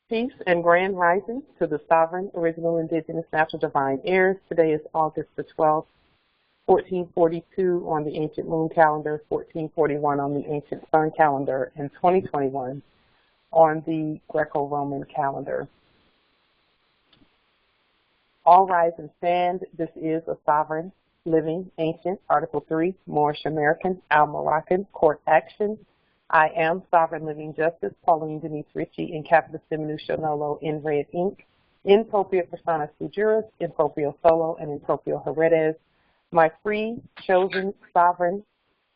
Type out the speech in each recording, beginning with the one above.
Peace and grand rising to the sovereign, original, indigenous, natural, divine heirs. Today is August the 12th, 1442 on the ancient moon calendar, 1441 on the ancient sun calendar, and 2021 on the Greco-Roman calendar. All rise and stand. This is a sovereign, living, ancient, Article 3, Moorish American, Al-Moroccan, court action. I am sovereign living justice, Pauline Denise Ritchie, in capitis diminutio nolo, in red ink, in propria persona sui juris, in proprio solo, and in proprio heredes. My free, chosen, sovereign,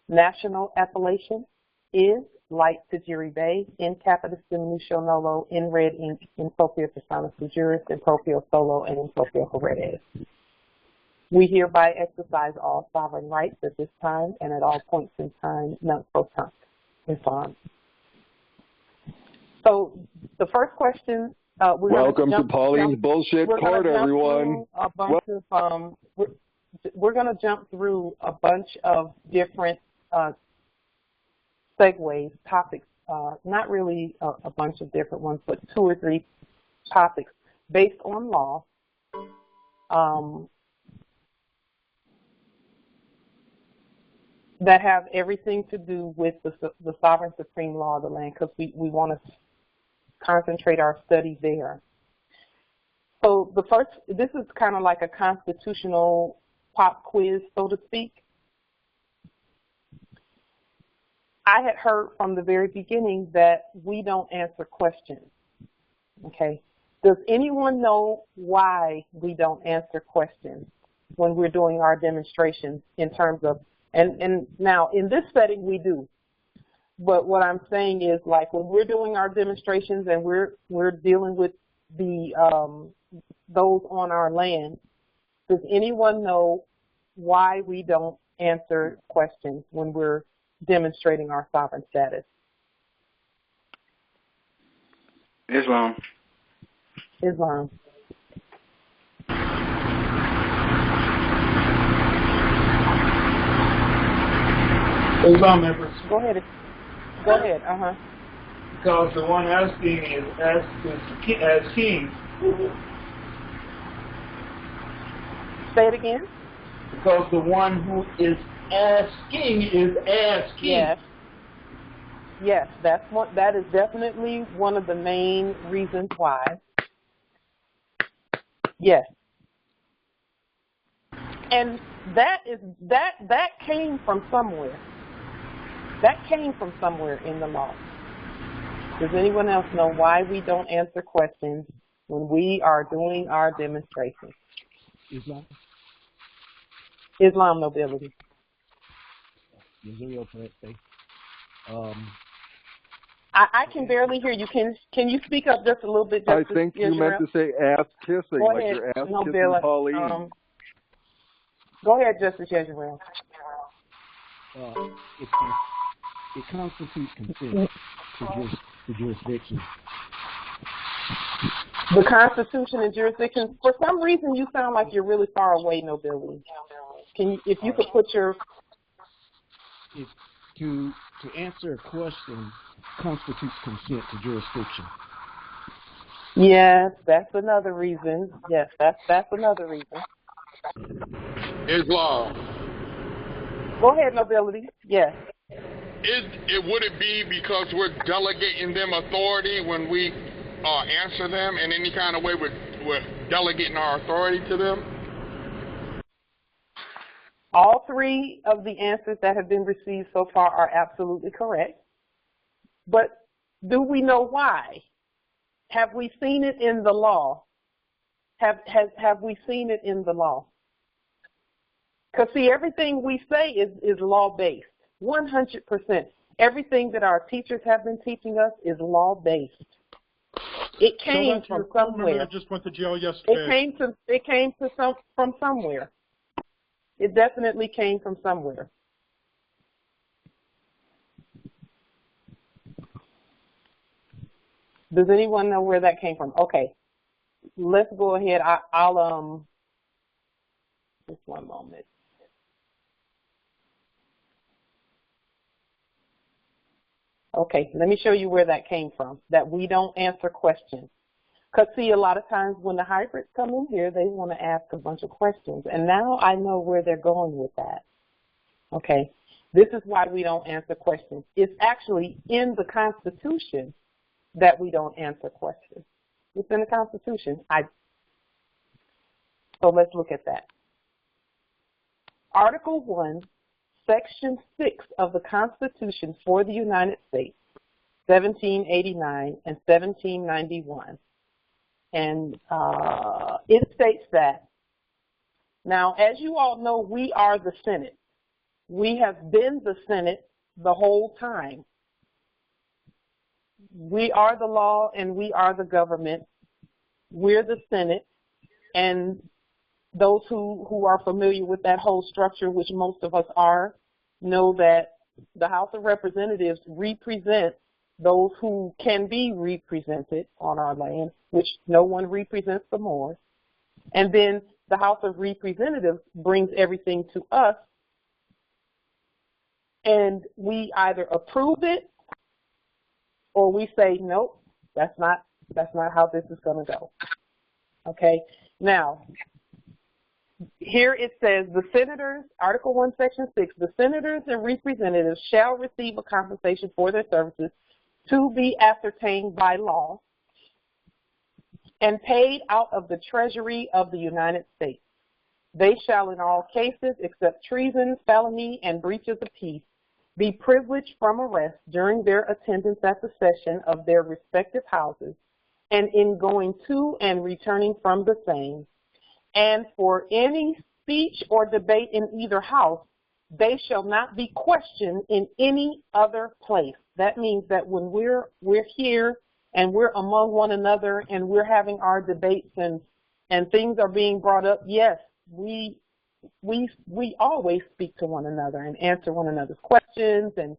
national appellation is Light to Jiri Bay, in capitis diminutio nolo, in red ink, in propria persona sui juris, in proprio solo, and in proprio heredes. We hereby exercise all sovereign rights at this time and at all points in time, non-proton. So the first question, welcome to Pauline's Bullshit Court, everyone. We're going to jump through a bunch of different segues, topics, not really a bunch of different ones, but 2 or 3 topics based on law. That have everything to do with the sovereign supreme law of the land, because we want to concentrate our study there. So the first, this is kind of like a constitutional pop quiz, so to speak. I had heard from the very beginning that we don't answer questions, okay? Does anyone know why we don't answer questions when we're doing our demonstrations in terms of, and now in this setting we do, but what I'm saying is, like, when we're doing our demonstrations and we're dealing with the those on our land, does anyone know why we don't answer questions when we're demonstrating our sovereign status? Islam. Islam. Islam members. Go ahead. Go ahead. Because the one asking is asked as king. Say it again. Because the one who is asking is asking. Yes. Yes, that is definitely one of the main reasons why. Yes. And that came from somewhere. That came from somewhere in the law. Does anyone else know why we don't answer questions when we are doing our demonstrations? Islam nobility. I can barely hear you. Can you speak up just a little bit? I think you meant to say ass kissing, like you're ass kissing Pauline. Go ahead, Justice Yezreel. It constitutes consent to jurisdiction. The Constitution and jurisdiction. For some reason, you sound like you're really far away, nobility. If you could put your... To answer a question constitutes consent to jurisdiction. Yes, that's another reason. Yes, that's another reason. Islam. Go ahead, nobility. Yes. Would it be because we're delegating them authority when we answer them in any kind of way? We're delegating our authority to them? All 3 of the answers that have been received so far are absolutely correct. But do we know why? Have we seen it in the law? Have we seen it in the law? Because, see, everything we say is law-based, 100%. Everything that our teachers have been teaching us is law-based. It came from somewhere. I just went to jail yesterday. It came from somewhere. It definitely came from somewhere. Does anyone know where that came from? Okay, let's go ahead. I'll just one moment. Okay, let me show you where that came from, that we don't answer questions. Because, see, a lot of times when the hybrids come in here, they want to ask a bunch of questions. And now I know where they're going with that. Okay? This is why we don't answer questions. It's actually in the Constitution that we don't answer questions. It's in the Constitution. So let's look at that. Article 1, Section 6 of the Constitution for the United States, 1789 and 1791. And it states that, now, as you all know, we are the Senate. We have been the Senate the whole time. We are the law and we are the government. We're the Senate. And those who are familiar with that whole structure, which most of us are, know that the House of Representatives represent those who can be represented on our land, which no one represents the Moors. And then the House of Representatives brings everything to us, and we either approve it or we say, nope, that's not how this is going to go. Okay? Now, here it says, the senators, Article 1, Section 6, the senators and representatives shall receive a compensation for their services to be ascertained by law and paid out of the Treasury of the United States. They shall in all cases, except treason, felony, and breaches of peace, be privileged from arrest during their attendance at the session of their respective houses and in going to and returning from the same. And for any speech or debate in either house, they shall not be questioned in any other place. That means that when we're here and we're among one another and we're having our debates and things are being brought up, yes, we always speak to one another and answer one another's questions and,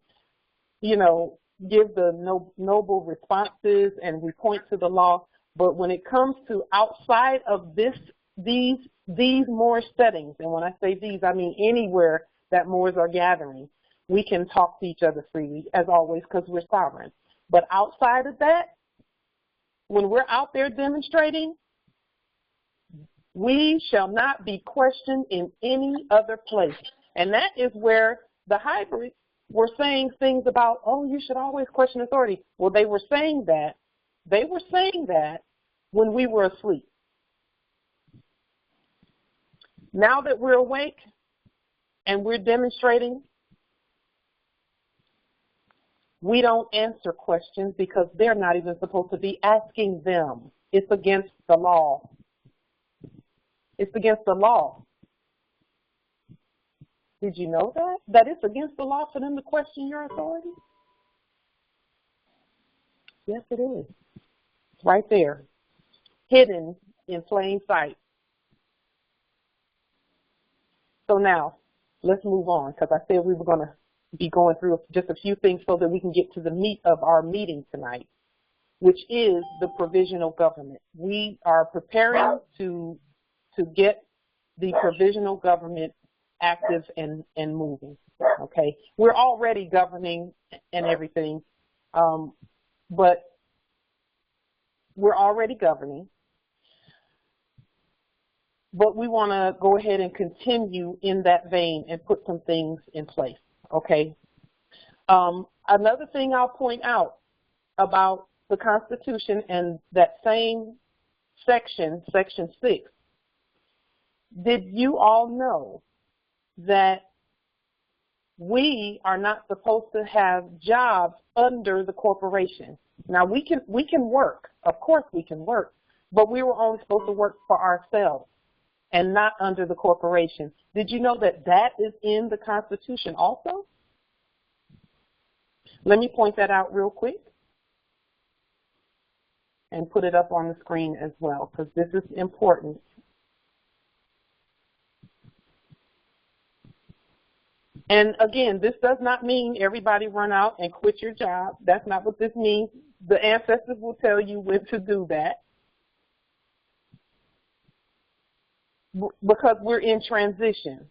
you know, give the noble responses, and we point to the law. But when it comes to outside of these Moorish settings, and when I say these, I mean anywhere that Moors are gathering, we can talk to each other freely, as always, because we're sovereign. But outside of that, when we're out there demonstrating, we shall not be questioned in any other place. And that is where the hybrids were saying things about, oh, you should always question authority. Well, they were saying that when we were asleep. Now that we're awake and we're demonstrating, we don't answer questions because they're not even supposed to be asking them. It's against the law. It's against the law. Did you know that? That it's against the law for them to question your authority? Yes, it is. It's right there, hidden in plain sight. So now, let's move on, because I said we were going to be going through just a few things so that we can get to the meat of our meeting tonight, which is the provisional government. We are preparing to get the provisional government active and moving, okay? We're already governing and everything, but we're already governing. But we want to go ahead and continue in that vein and put some things in place, okay? Another thing I'll point out about the Constitution and that same section, Section 6, did you all know that we are not supposed to have jobs under the corporation? Now, we can work. Of course we can work, but we were only supposed to work for ourselves and not under the corporation. Did you know that that is in the Constitution also? Let me point that out real quick and put it up on the screen as well, because this is important. And again, this does not mean everybody run out and quit your job. That's not what this means. The ancestors will tell you when to do that, because we're in transition.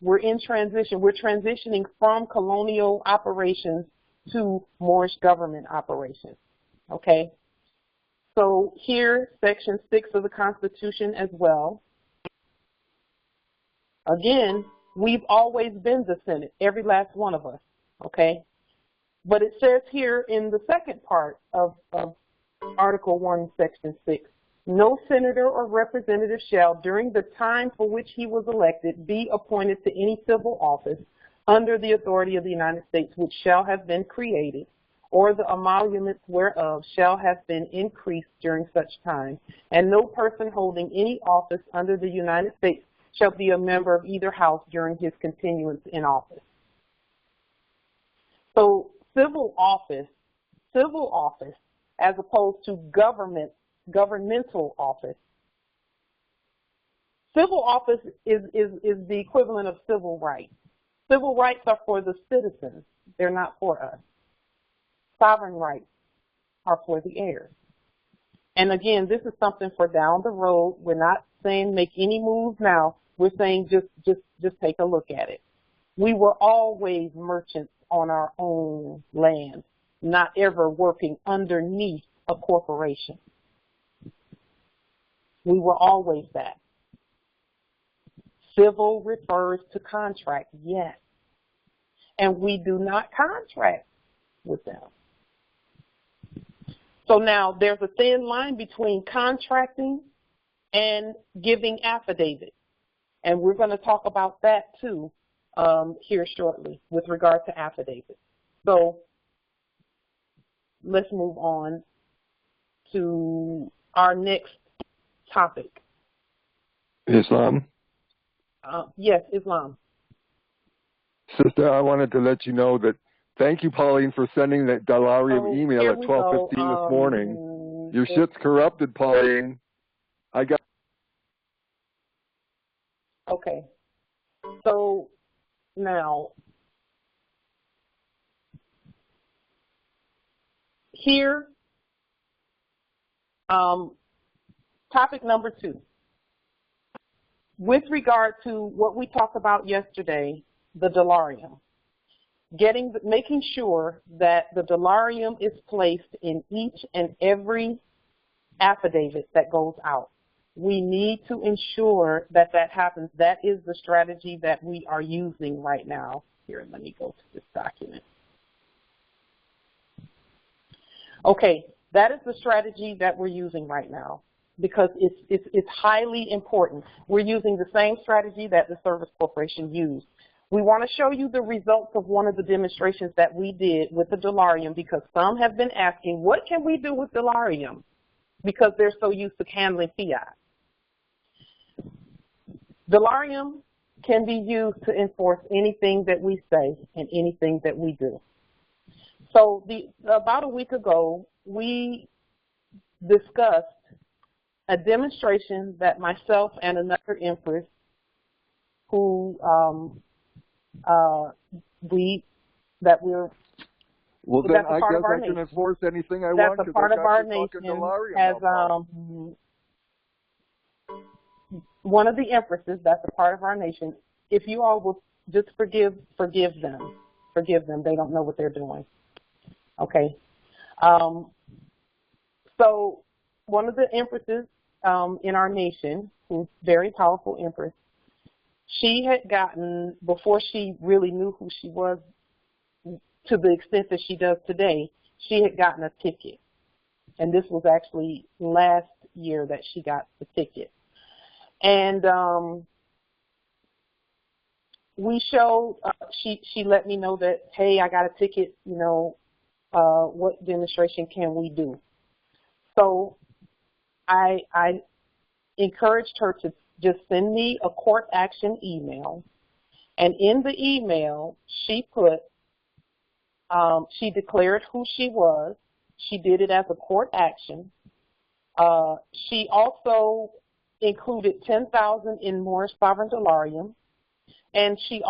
We're in transition. We're transitioning from colonial operations to Moorish government operations, okay? So here, Section 6 of the Constitution as well. Again, we've always been the Senate, every last one of us, okay? But it says here in the second part of Article 1, Section 6, no senator or representative shall, during the time for which he was elected, be appointed to any civil office under the authority of the United States, which shall have been created, or the emoluments whereof shall have been increased during such time, and no person holding any office under the United States shall be a member of either house during his continuance in office. So civil office, as opposed to governmental office. Civil office is the equivalent of civil rights. Civil rights are for the citizens. They're not for us. Sovereign rights are for the heirs. And again, this is something for down the road. We're not saying make any moves now. We're saying just take a look at it. We were always merchants on our own land, not ever working underneath a corporation. We were always that. Civil refers to contract, yes. And we do not contract with them. So now there's a thin line between contracting and giving affidavit. And we're going to talk about that too here shortly with regard to affidavit. So let's move on to our next topic. Islam? Yes, Islam. Sister, I wanted to let you know that thank you, Pauline, for sending that dollarium email at 12:15 this morning. Your shit's corrupted, Pauline. I got. Okay. So now, here, topic number 2. With regard to what we talked about yesterday, the dollarium, making sure that the dollarium is placed in each and every affidavit that goes out. We need to ensure that that happens. That is the strategy that we are using right now. Here, let me go to this document. Okay, that is the strategy that we're using right now because it's highly important. We're using the same strategy that the Service Corporation used. We want to show you the results of one of the demonstrations that we did with the dollarium because some have been asking, what can we do with dollarium? Because they're so used to handling fiat. Dollarium can be used to enforce anything that we say and anything that we do. So about a week ago, we discussed a demonstration that myself and another empress who well, then I guess I can enforce anything I want. That's a part of our nation as one of the empresses. That's a part of our nation. If you all will just forgive them. Forgive them. They don't know what they're doing. Okay. So one of the empresses in our nation, who's a very powerful empress, she had gotten, before she really knew who she was to the extent that she does today, she had gotten a ticket. And this was actually last year that she got the ticket. And we showed, she let me know that, hey, I got a ticket, you know, what demonstration can we do? So I encouraged her to just send me a court action email. And in the email, she put, she declared who she was. She did it as a court action. She also included 10,000 in moorishe sovereign dollarium. And she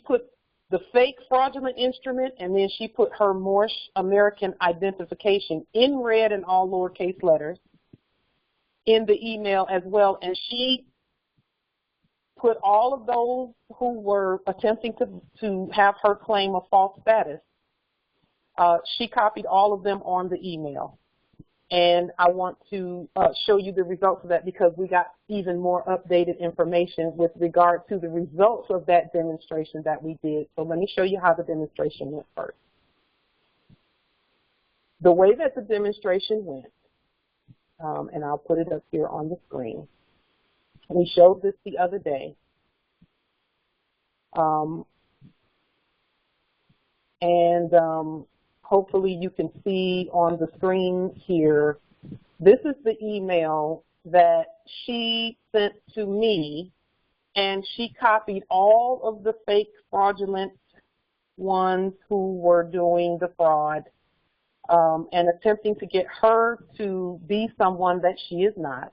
put the fake fraudulent instrument, and then she put her moorishe American identification in red and all lowercase letters in the email as well. And she put all of those who were attempting to have her claim a false status, she copied all of them on the email. And I want to show you the results of that because we got even more updated information with regard to the results of that demonstration that we did. So let me show you how the demonstration went first. The way that the demonstration went, and I'll put it up here on the screen. We showed this the other day. Hopefully you can see on the screen here, this is the email that she sent to me, and she copied all of the fake fraudulent ones who were doing the fraud and attempting to get her to be someone that she is not.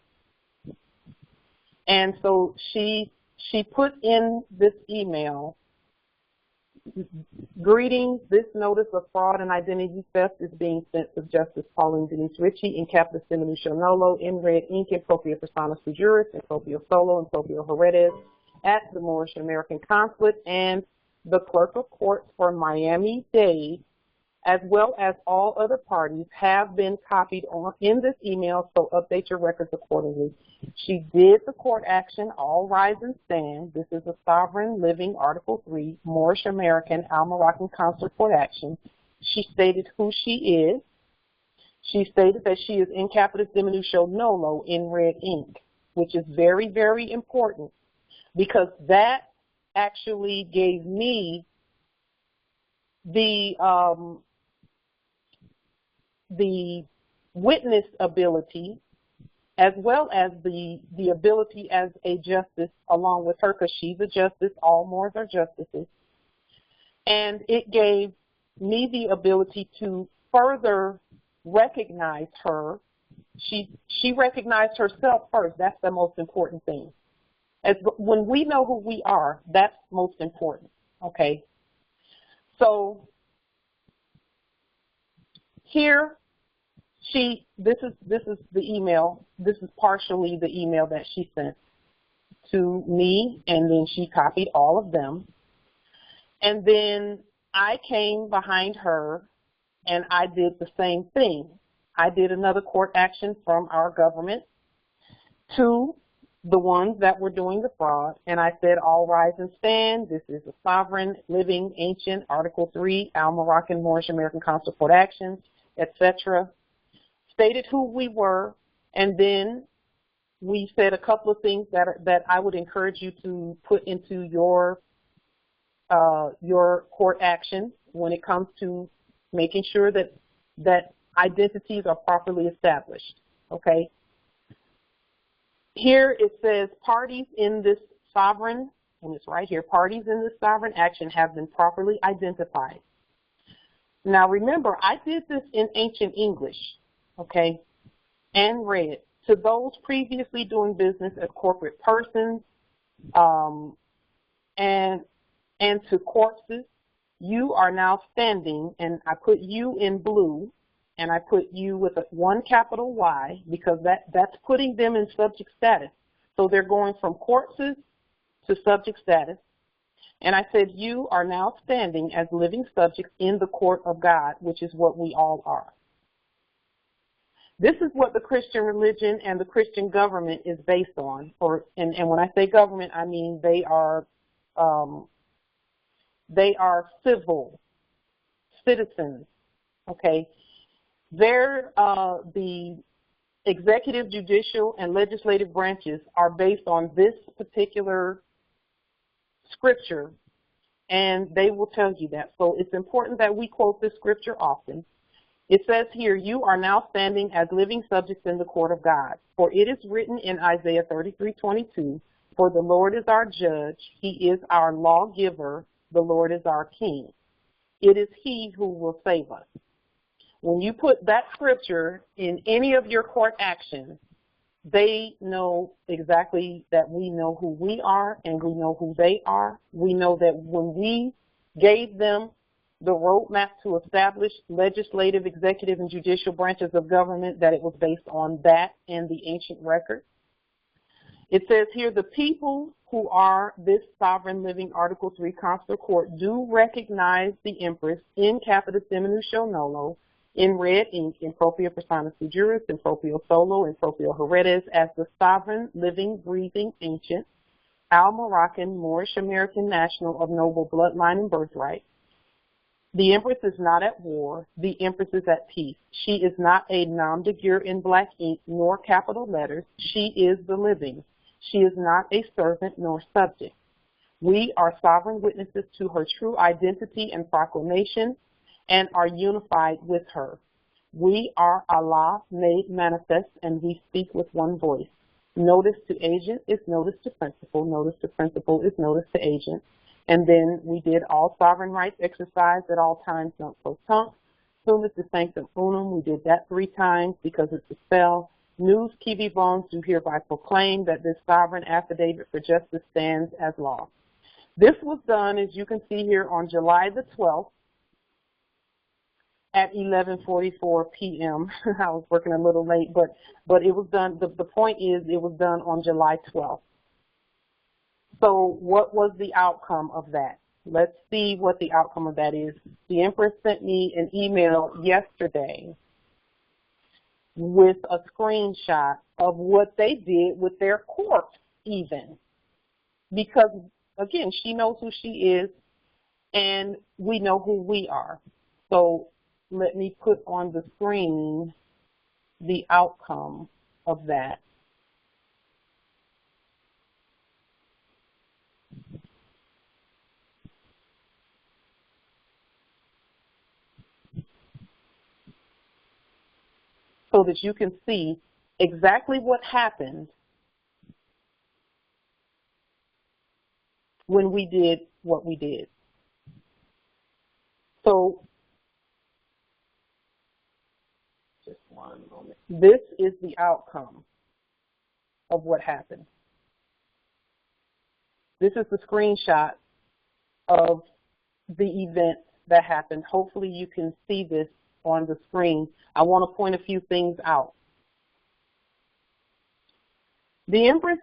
And so she put in this email, greetings, this notice of fraud and identity theft is being sent to Justice Pauline Denise Ritchie in capitis diminutio nolo, in red ink, in propria persona sui juris, in proprio solo, in proprio heredes, at the Moorishe American Consulate and the Clerk of Courts for Miami-Dade, as well as all other parties, have been copied in this email, so update your records accordingly. She did the court action, all rise and stand. This is a sovereign living Article 3, Moorishe American Al-Moroccan Consular Court action. She stated who she is. She stated that she is in capitis diminutio nolo in red ink, which is very, very important because that actually gave me the witness ability as well as the ability as a justice along with her, because she's a justice, all Moors are justices. And it gave me the ability to further recognize her. She recognized herself first. That's the most important thing. When we know who we are, that's most important, okay? So here, this is the email. This is partially the email that she sent to me, and then she copied all of them. And then I came behind her, and I did the same thing. I did another court action from our government to the ones that were doing the fraud, and I said, all rise and stand. This is a sovereign, living, ancient, Article 3, Al-Moroccan, Moorishe American Consular Court actions, etc. Stated who we were, and then we said a couple of things that I would encourage you to put into your court action when it comes to making sure that identities are properly established, okay? Here it says parties in this sovereign, and it's right here, parties in this sovereign action have been properly identified. Now remember, I did this in ancient English, okay, and read. To those previously doing business as corporate persons and to corpses, you are now standing, and I put you in blue, and I put you with one capital Y because that's putting them in subject status. So they're going from corpses to subject status. And I said, you are now standing as living subjects in the court of God, which is what we all are. This is what the Christian religion and the Christian government is based on. And when I say government, I mean they are civil citizens, okay? They're the executive, judicial, and legislative branches are based on this particular scripture, and they will tell you that. So it's important that we quote this scripture often. It says here, you are now standing as living subjects in the court of God. For it is written in Isaiah 33:22, for the Lord is our judge, he is our lawgiver, the Lord is our king. It is he who will save us. When you put that scripture in any of your court actions, they know exactly that we know who we are and we know who they are. We know that when we gave them the roadmap to establish legislative, executive, and judicial branches of government, that it was based on that and the ancient record. It says here, the people who are this sovereign living Article 3 consular court do recognize the empress in capitis diminutio nolo, in red ink, in propria persona sui juris, in proprio solo, in proprio heredes, as the sovereign, living, breathing, ancient, Moroccan, Moorish American national of noble bloodline and birthright. The Empress is not at war. The Empress is at peace. She is not a nom de guerre in black ink nor capital letters. She is the living. She is not a servant nor subject. We are sovereign witnesses to her true identity and proclamation and are unified with her. We are Allah made manifest, and we speak with one voice. Notice to agent is notice to principal. Notice to principal is notice to agent. And then we did all sovereign rights exercised at all times, non pro tunc. Sumus de sanctum unum, we did that 3 times because it's a spell. Nous qui vivons do hereby proclaim that this sovereign affidavit for justice stands as law. This was done, as you can see here, on July the 12th at 11:44 p.m. I was working a little late, but it was done. The point is, it was done on July 12th. So what was the outcome of that? Let's see what the outcome of that is. The Empress sent me an email yesterday with a screenshot of what they did with their court even. Because, again, she knows who she is, and we know who we are. So let me put on the screen the outcome of that. So that you can see exactly what happened when we did what we did. So, just one moment. This is the outcome of what happened. This is the screenshot of the event that happened. Hopefully you can see this on the screen. I want to point a few things out. The Empress,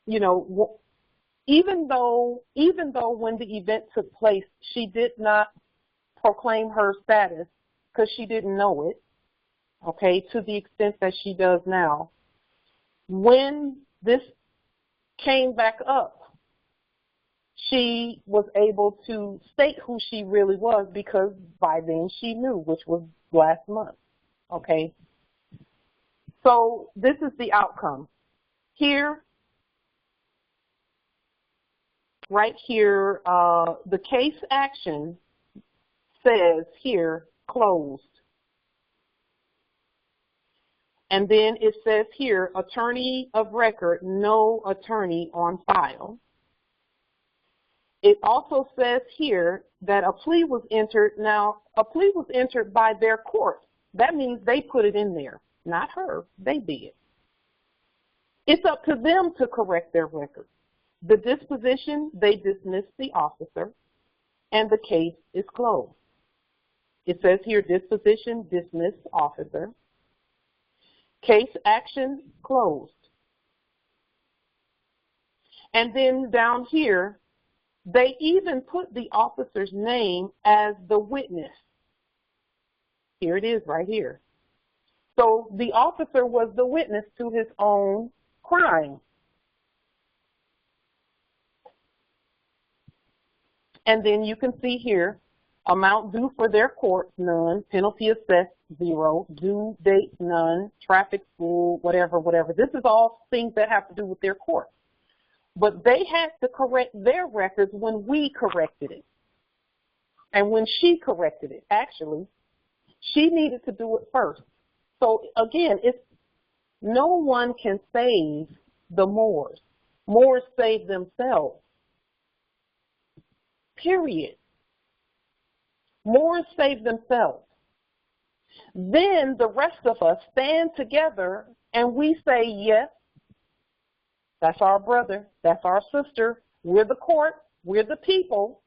you know, even though when the event took place, she did not proclaim her status because she didn't know it, okay, to the extent that she does now. When this came back up, she was able to state who she really was because by then she knew, which was last month, okay? So this is the outcome. Here, right here, the case action says here, closed. And then it says here, attorney of record, no attorney on file. It also says here that a plea was entered. Now, a plea was entered by their court. That means they put it in there, not her. They did. It's up to them to correct their record. The disposition, they dismissed the officer, and the case is closed. It says here, disposition, dismissed officer. Case action, closed. And then down here, they even put the officer's name as the witness. Here it is right here. So the officer was the witness to his own crime. And then you can see here, amount due for their court, none. Penalty assessed, 0. Due date, none. Traffic, school, whatever. This is all things that have to do with their court. But they had to correct their records when we corrected it. And when she corrected it, actually, she needed to do it first. So again, no one can save the Moors. Moors save themselves. Period. Moors save themselves. Then the rest of us stand together and we say, yes, that's our brother, that's our sister, we're the court, we're the people.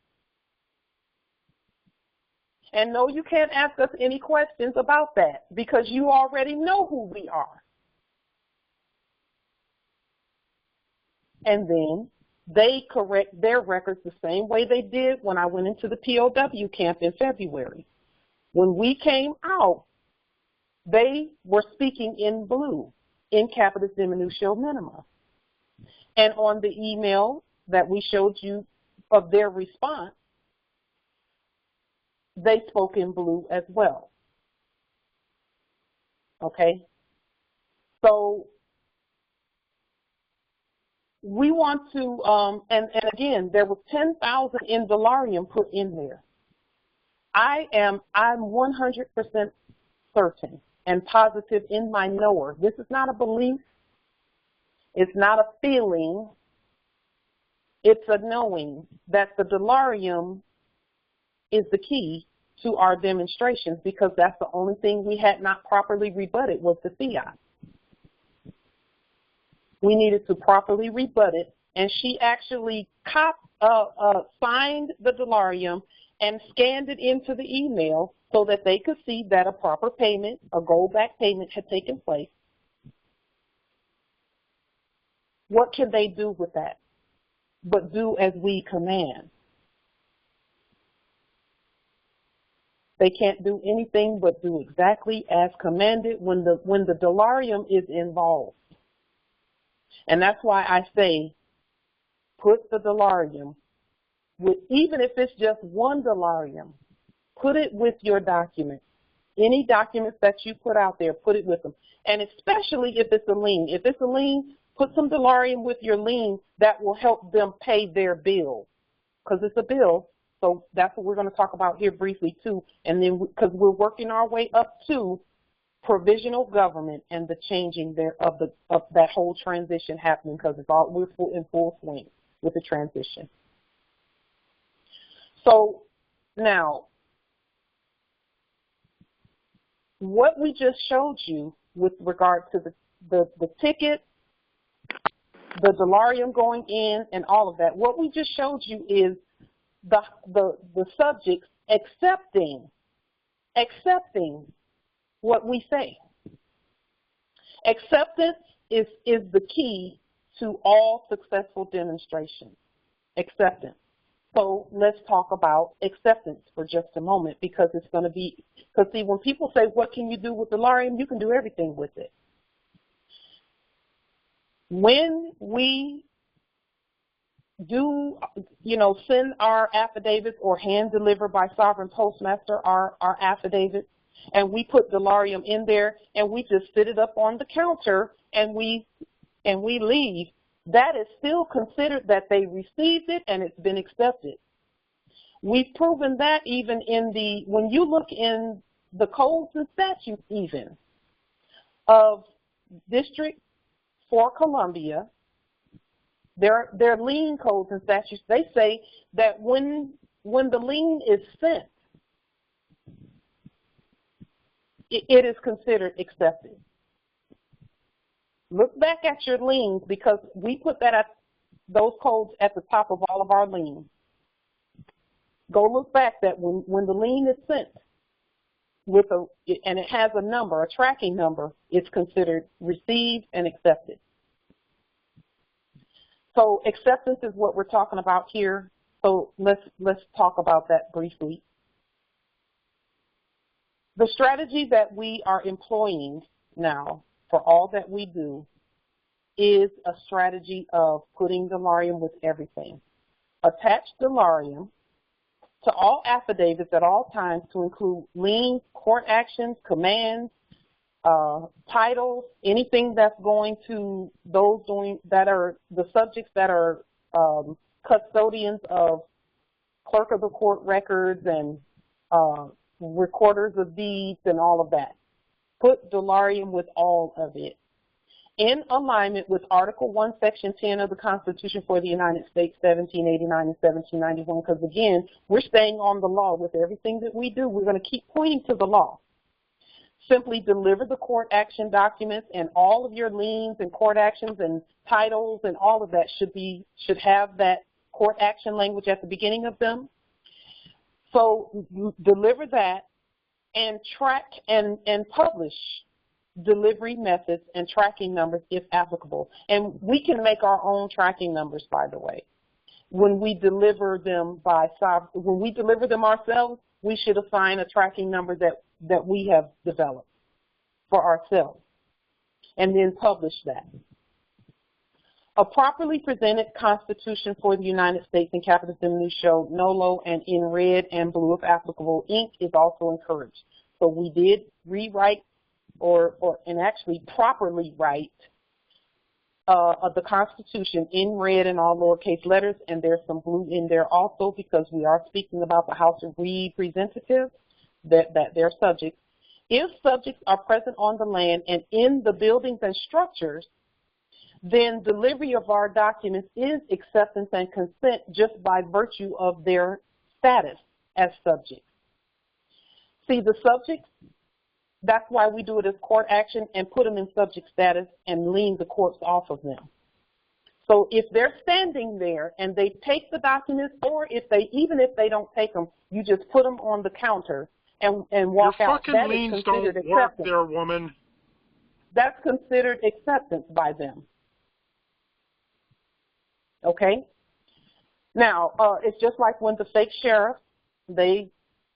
And no, you can't ask us any questions about that because you already know who we are. And then they correct their records the same way they did when I went into the POW camp in February. When we came out, they were speaking in blue, in capitis diminutio minima. And on the email that we showed you of their response, they spoke in blue as well. Okay? So we want to, and again, there was 10,000 in dollarium put in there. I'm 100% certain and positive in my knower. This is not a belief. It's not a feeling. It's a knowing that the dollarium is the key to our demonstrations, because that's the only thing we had not properly rebutted was the fiat. We needed to properly rebut it, and she actually signed the dollarium and scanned it into the email so that they could see that a proper payment, a go-back payment, had taken place. What can they do with that but do as we command? They can't do anything but do exactly as commanded when the dollarium is involved. And that's why I say put the dollarium with, even if it's just one dollarium, put it with your documents. Any documents that you put out there, put it with them. And especially if it's a lien. If it's a lien, put some dollarium with your lien. That will help them pay their bill, because it's a bill. So that's what we're going to talk about here briefly too. And then, because we're working our way up to provisional government and the changing there of that whole transition happening, because we're in full swing with the transition. So now, what we just showed you with regard to the ticket, the dollarium going in, and all of that, what we just showed you is the subjects accepting what we say. Acceptance is the key to all successful demonstrations. Acceptance. So let's talk about acceptance for just a moment, because it's going to be, because see, when people say, what can you do with the dollarium? You can do everything with it. When we do, send our affidavits or hand deliver by sovereign postmaster our affidavits, and we put dollarium in there and we just sit it up on the counter and we leave, that is still considered that they received it and it's been accepted. We've proven that even when you look in the codes and statutes even of District for Columbia, their lien codes and statutes, they say that when the lien is sent, it is considered accepted. Look back at your liens, because we put those codes at the top of all of our liens. Go look back that when the lien is sent and it has a number, a tracking number, it's considered received and accepted. So acceptance is what we're talking about here. So let's talk about that briefly. The strategy that we are employing now for all that we do is a strategy of putting dollarium with everything. Attach dollarium to all affidavits at all times to include liens, court actions, commands, titles, anything that's going to those that are the subjects that are custodians of clerk of the court records and recorders of deeds and all of that. Put dollarium with all of it, in alignment with Article 1, Section 10 of the Constitution for the United States, 1789 and 1791, because, again, we're staying on the law with everything that we do. We're going to keep pointing to the law. Simply deliver the court action documents, and all of your liens and court actions and titles and all of that should have that court action language at the beginning of them. So deliver that and track and publish delivery methods and tracking numbers if applicable. And we can make our own tracking numbers, by the way. When we deliver them ourselves, we should assign a tracking number that we have developed for ourselves, and then publish that. A properly presented Constitution for the United States in capitis diminutio, nolo, and in red and blue if applicable ink is also encouraged. So we did rewrite and actually properly write the Constitution in red and all lowercase letters, and there's some blue in there also because we are speaking about the House of Representatives, that they're subjects. If subjects are present on the land and in the buildings and structures, then delivery of our documents is acceptance and consent just by virtue of their status as subjects. See, the subjects, that's why we do it as court action and put them in subject status and lean the courts off of them. So if they're standing there and they take the documents, or even if they don't take them, you just put them on the counter and walk out. Your fucking liens don't work there, woman. That's considered acceptance by them. Okay? Now, it's just like when the fake sheriffs, they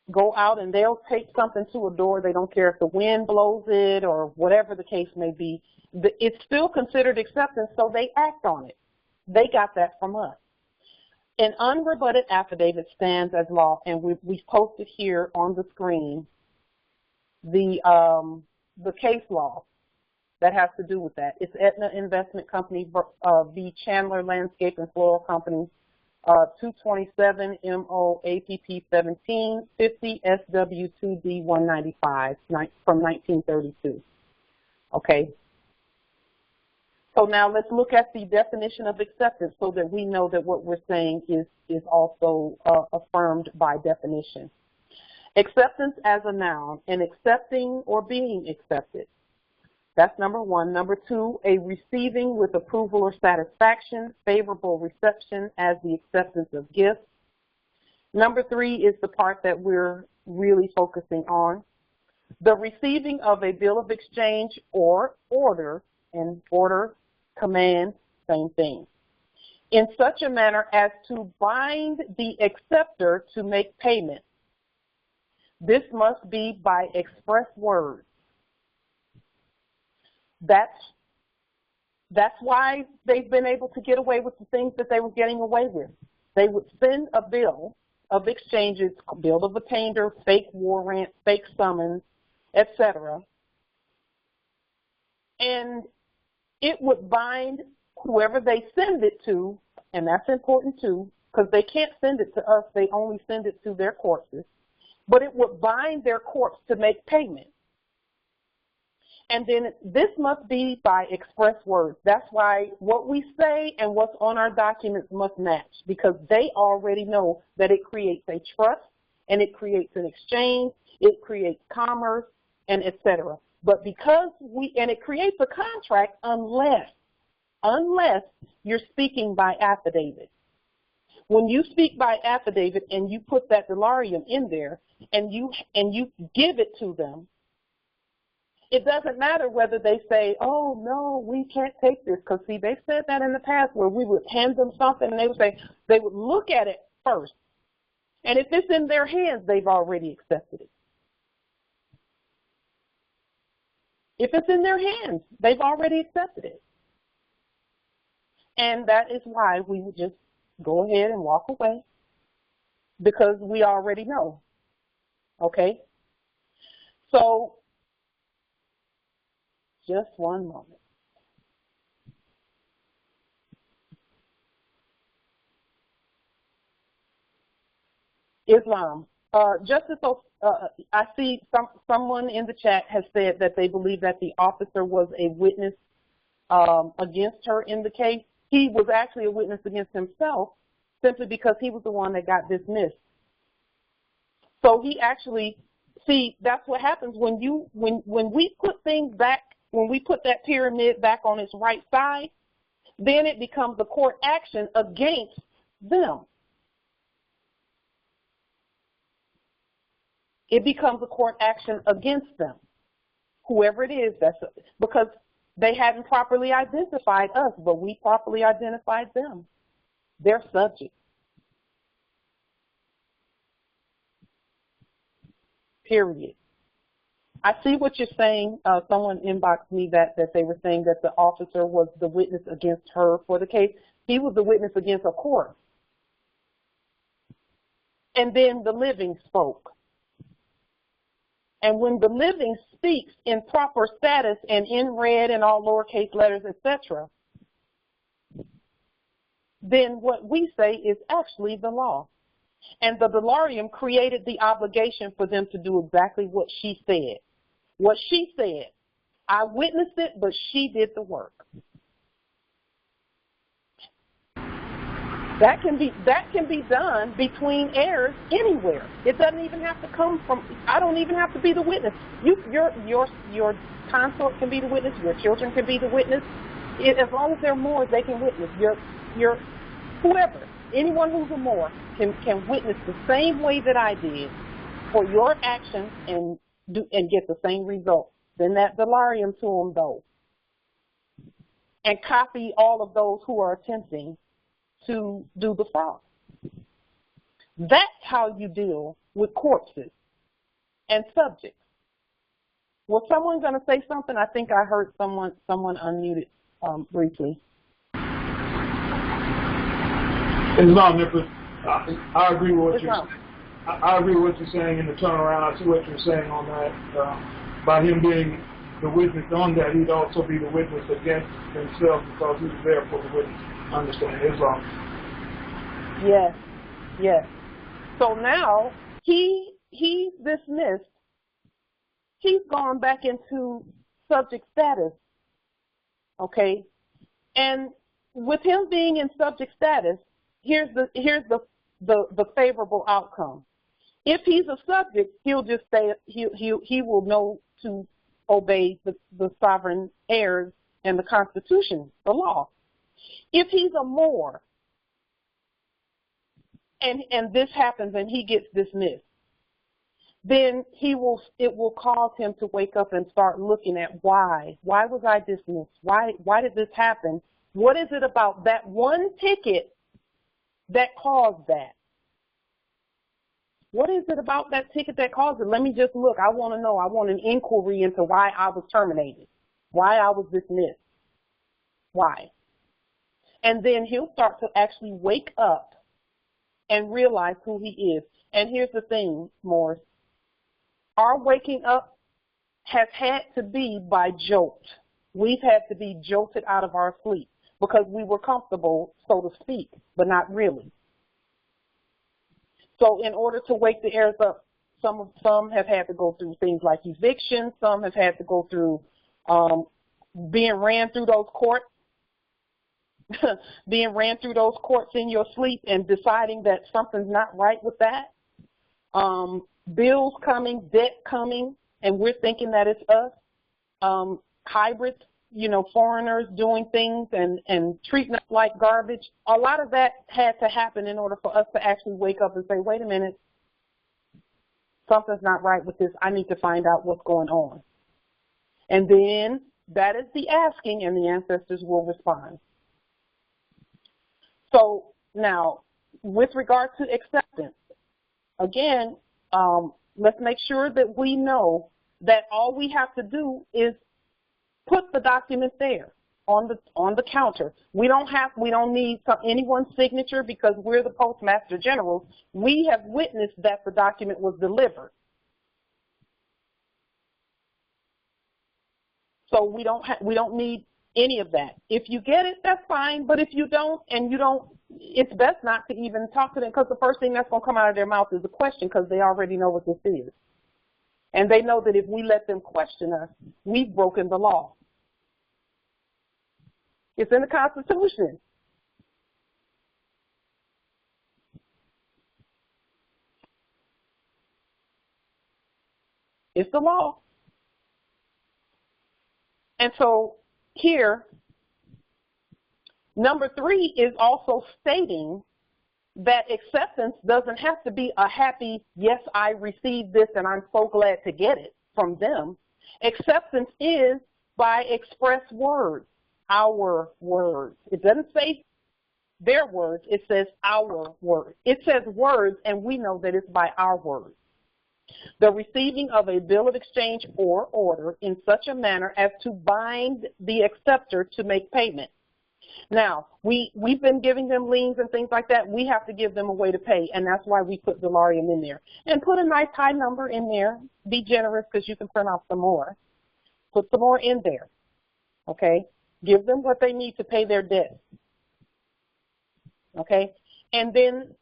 go out and they'll take something to a door. They don't care if the wind blows it or whatever the case may be. It's still considered acceptance, so they act on it. They got that from us. An unrebutted affidavit stands as law, and we've posted here on the screen the case law that has to do with that. It's Aetna Investment Company v. Chandler Landscape and Floral Company, 227 MOAPP 1750 SW2D 195 from 1932. Okay. So now let's look at the definition of acceptance so that we know that what we're saying is also affirmed by definition. Acceptance as a noun, an accepting or being accepted. That's number one. Number two, a receiving with approval or satisfaction, favorable reception as the acceptance of gifts. Number three is the part that we're really focusing on. The receiving of a bill of exchange or order, and order, command, same thing, in such a manner as to bind the acceptor to make payment. This must be by express words. That's why they've been able to get away with the things that they were getting away with. They would send a bill of exchanges, bill of attainder, fake warrant, fake summons, etc. And it would bind whoever they send it to, and that's important too, because they can't send it to us, they only send it to their corpses. But it would bind their corpse to make payment. And then this must be by express words. That's why what we say and what's on our documents must match, because they already know that it creates a trust and it creates an exchange, it creates commerce, and etc. But because and it creates a contract unless you're speaking by affidavit. When you speak by affidavit and you put that dollarium in there and you give it to them, it doesn't matter whether they say, oh, no, we can't take this. Because, see, they've said that in the past where we would hand them something and they would look at it first. And if it's in their hands, they've already accepted it. If it's in their hands, they've already accepted it. And that is why we would just go ahead and walk away, because we already know. Okay? So, just one moment. Islam. Justice, I see someone in the chat has said that they believe that the officer was a witness against her in the case. He was actually a witness against himself simply because he was the one that got dismissed. So he actually, see, that's what happens when we put things back. When we put that pyramid back on its right side, then it becomes a court action against them. It becomes a court action against them, whoever it is. Because they hadn't properly identified us, but we properly identified them. They're subject. period. I see what you're saying. Someone inboxed me that they were saying that the officer was the witness against her for the case. He was the witness against a court. And then the living spoke. And when the living speaks in proper status and in red and all lowercase letters, etc., then what we say is actually the law. And the dollarium created the obligation for them to do exactly what she said. What she said, I witnessed it, but she did the work. That can be done between heirs anywhere. It doesn't even have to come from. I don't even have to be the witness. Your consort can be the witness. Your children can be the witness. As long as they're Moors, they can witness. Your whoever, anyone who's a Moor can witness the same way that I did for your actions and get the same result. Then that dollarium to them though, and copy all of those who are attempting to do the fraud. That's how you deal with corpses and subjects. Was someone going to say something? I think I heard someone unmuted briefly. I agree with what you're saying. I agree with what you're saying in the turnaround. I see what you're saying on that. By him being the witness on that, he'd also be the witness against himself because he was there for the witness. Understand Islam. Yes, yes. So now he's dismissed. He's gone back into subject status. Okay, and with him being in subject status, here's the favorable outcome. If he's a subject, he'll just say he will know to obey the sovereign heirs and the Constitution, the law. If he's a Moor, and this happens and he gets dismissed, then it will cause him to wake up and start looking at why was I dismissed? Why did this happen? What is it about that one ticket that caused that? What is it about that ticket that caused it? Let me just look. I want to know. I want an inquiry into why I was terminated, why I was dismissed, why. And then he'll start to actually wake up and realize who he is. And here's the thing, Morris. Our waking up has had to be by jolt. We've had to be jolted out of our sleep because we were comfortable, so to speak, but not really. So in order to wake the heirs up, some have had to go through things like eviction. Some have had to go through being ran through those courts, being ran through those courts in your sleep and deciding that something's not right with that. Bills coming, debt coming, and we're thinking that it's us. Hybrids, foreigners doing things and treating us like garbage. A lot of that had to happen in order for us to actually wake up and say, wait a minute, something's not right with this. I need to find out what's going on. And then that is the asking, and the ancestors will respond. So now, with regard to acceptance, again, let's make sure that we know that all we have to do is put the document there on the counter. We don't need anyone's signature because we're the Postmaster General. We have witnessed that the document was delivered. So we don't need any of that. If you get it, that's fine. But if you don't, it's best not to even talk to them because the first thing that's going to come out of their mouth is a question because they already know what this is. And they know that if we let them question us, we've broken the law. It's in the Constitution. It's the law. And so here, number 3 is also stating that acceptance doesn't have to be a happy, yes, I received this and I'm so glad to get it from them. Acceptance is by express words, our words. It doesn't say their words, it says our words. It says words, and we know that it's by our words. The receiving of a bill of exchange or order in such a manner as to bind the acceptor to make payment. Now, we've been giving them liens and things like that. We have to give them a way to pay, and that's why we put dollarium in there. And put a nice high number in there. Be generous because you can print off some more. Put some more in there, okay? Give them what they need to pay their debt, okay? And then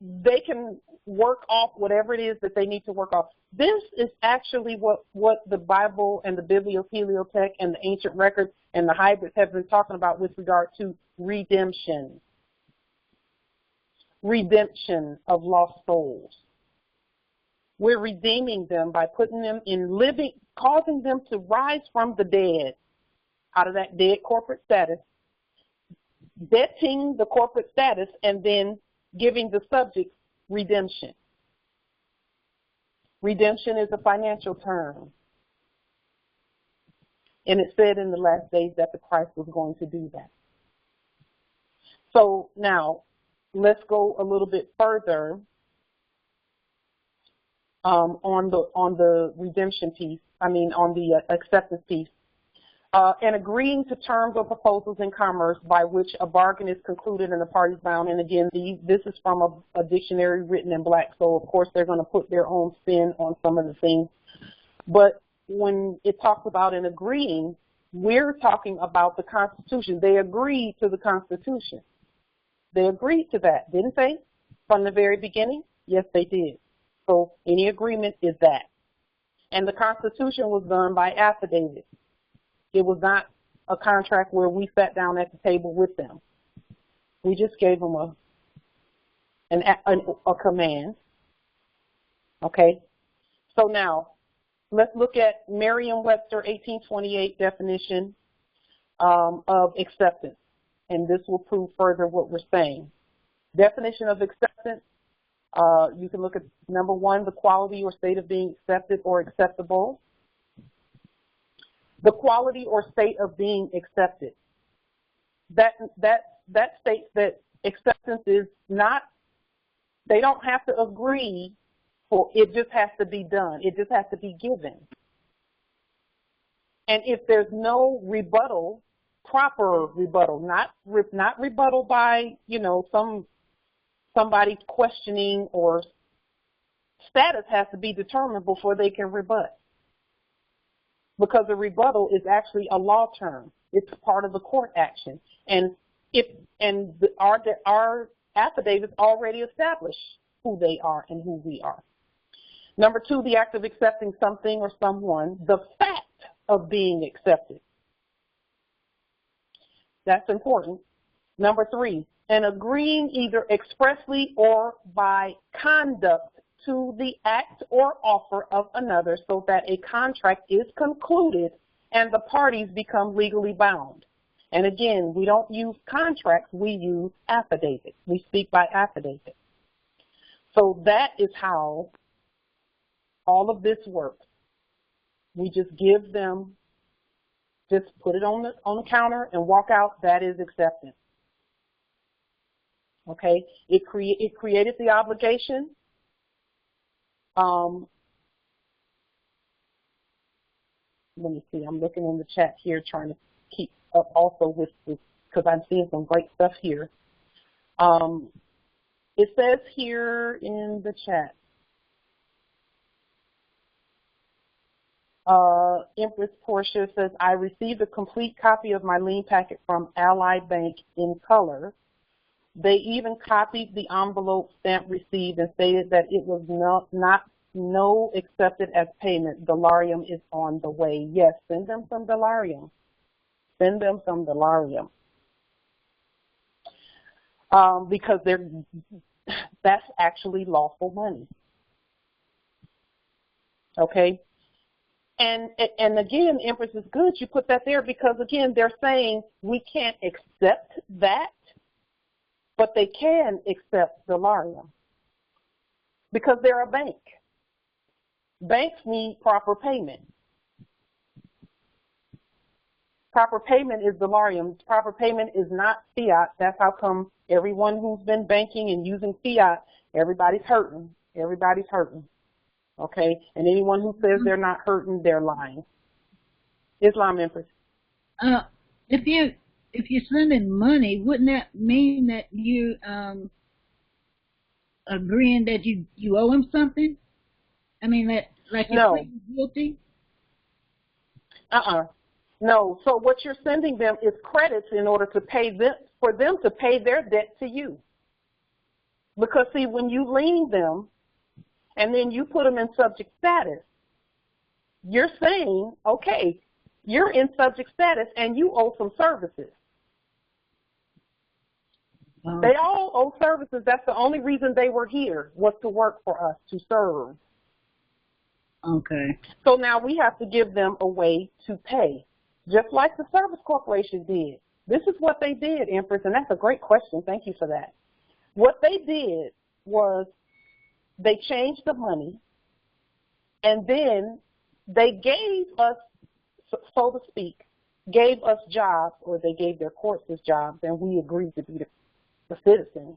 they can work off whatever it is that they need to work off. This is actually what the Bible and the Bibliothek and the ancient records and the hybrids have been talking about with regard to redemption. Redemption of lost souls. We're redeeming them by putting them in living, causing them to rise from the dead, out of that dead corporate status, debting the corporate status, and then giving the subject redemption. Redemption is a financial term. And it said in the last days that the Christ was going to do that. So now, let's go a little bit further on the redemption piece, on the acceptance piece. And agreeing to terms or proposals in commerce by which a bargain is concluded and the parties bound. And again, this is from a dictionary written in black, so of course they're going to put their own spin on some of the things. But when it talks about an agreeing, we're talking about the Constitution. They agreed to the Constitution. They agreed to that, didn't they? From the very beginning? Yes, they did. So any agreement is that. And the Constitution was done by affidavit. It was not a contract where we sat down at the table with them. We just gave them a command. Okay? So now, let's look at Merriam-Webster 1828 definition of acceptance. And this will prove further what we're saying. Definition of acceptance, you can look at number 1, the quality or state of being accepted or acceptable. The quality or state of being accepted. That states that acceptance is not, they don't have to agree for it, just has to be done. It just has to be given. And if there's no rebuttal, proper rebuttal, not rebuttal by, somebody questioning, or status has to be determined before they can rebut. Because a rebuttal is actually a law term. It's part of the court action. And our affidavits already establish who they are and who we are. Number 2, the act of accepting something or someone, the fact of being accepted. That's important. Number 3, and agreeing either expressly or by conduct to the act or offer of another so that a contract is concluded and the parties become legally bound. And again, we don't use contracts, we use affidavits. We speak by affidavit. So that is how all of this works. We just give them, just put it on the counter and walk out. That is acceptance. Okay? It created the obligation. Let me see. I'm looking in the chat here, trying to keep up also with this, because I'm seeing some great stuff here. It says here in the chat, Empress Portia says, I received a complete copy of my lien packet from Allied Bank in color. They even copied the envelope stamp received and stated that it was no accepted as payment. Dollarium is on the way. Yes, send them some dollarium. Send them some dollarium. Because that's actually lawful money. Okay? And again, Empress, is good you put that there, because again, they're saying we can't accept that, but they can accept dollarium because they're a bank. Banks need proper payment. Proper payment is dollarium. Proper payment is not fiat. That's how come everyone who's been banking and using fiat, everybody's hurting. Everybody's hurting. Okay? And anyone who says they're not hurting, they're lying. Islam, Empress. If you're sending money, wouldn't that mean that you agreeing that you owe him something? I mean, that like you're pleading guilty? No. So what you're sending them is credits in order to pay them, for them to pay their debt to you. Because see, when you lien them and then you put them in subject status, you're saying, okay, you're in subject status and you owe some services. They all owe services. That's the only reason they were here, was to work for us, to serve. Okay. So now we have to give them a way to pay, just like the Service Corporation did. This is what they did, Empress, and that's a great question. Thank you for that. What they did was they changed the money, and then they gave us, so to speak, gave us jobs, or they gave their courts jobs, and we agreed to be the citizen.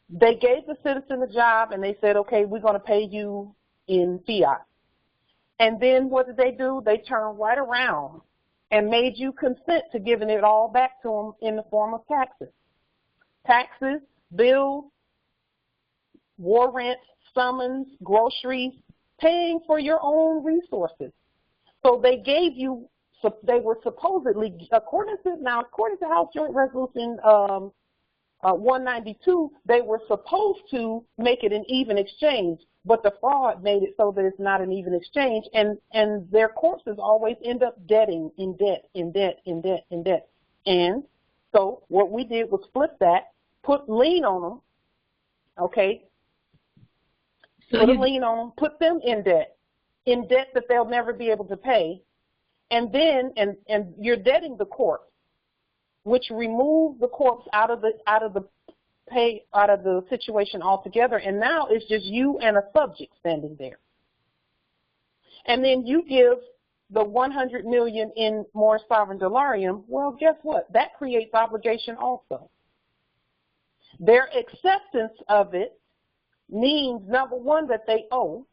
They gave the citizen a job, and they said, okay, we're going to pay you in fiat. And then what did they do? They turned right around and made you consent to giving it all back to them in the form of taxes. Taxes, bills, war rent, summons, groceries, paying for your own resources. So they gave you, they were supposedly, according to House Joint Resolution 192, they were supposed to make it an even exchange, but the fraud made it so that it's not an even exchange, and their corpses always end up debting, in debt. And so what we did was flip that, put lien on them, okay? Put a lien on them, put them in debt that they'll never be able to pay, and then and you're debting the corpse, which removed the corpse out of the situation altogether, and now it's just you and a subject standing there. And then you give the 100 million in more sovereign dollarium. Well, guess what? That creates obligation also. Their acceptance of it means, number one, that they owe,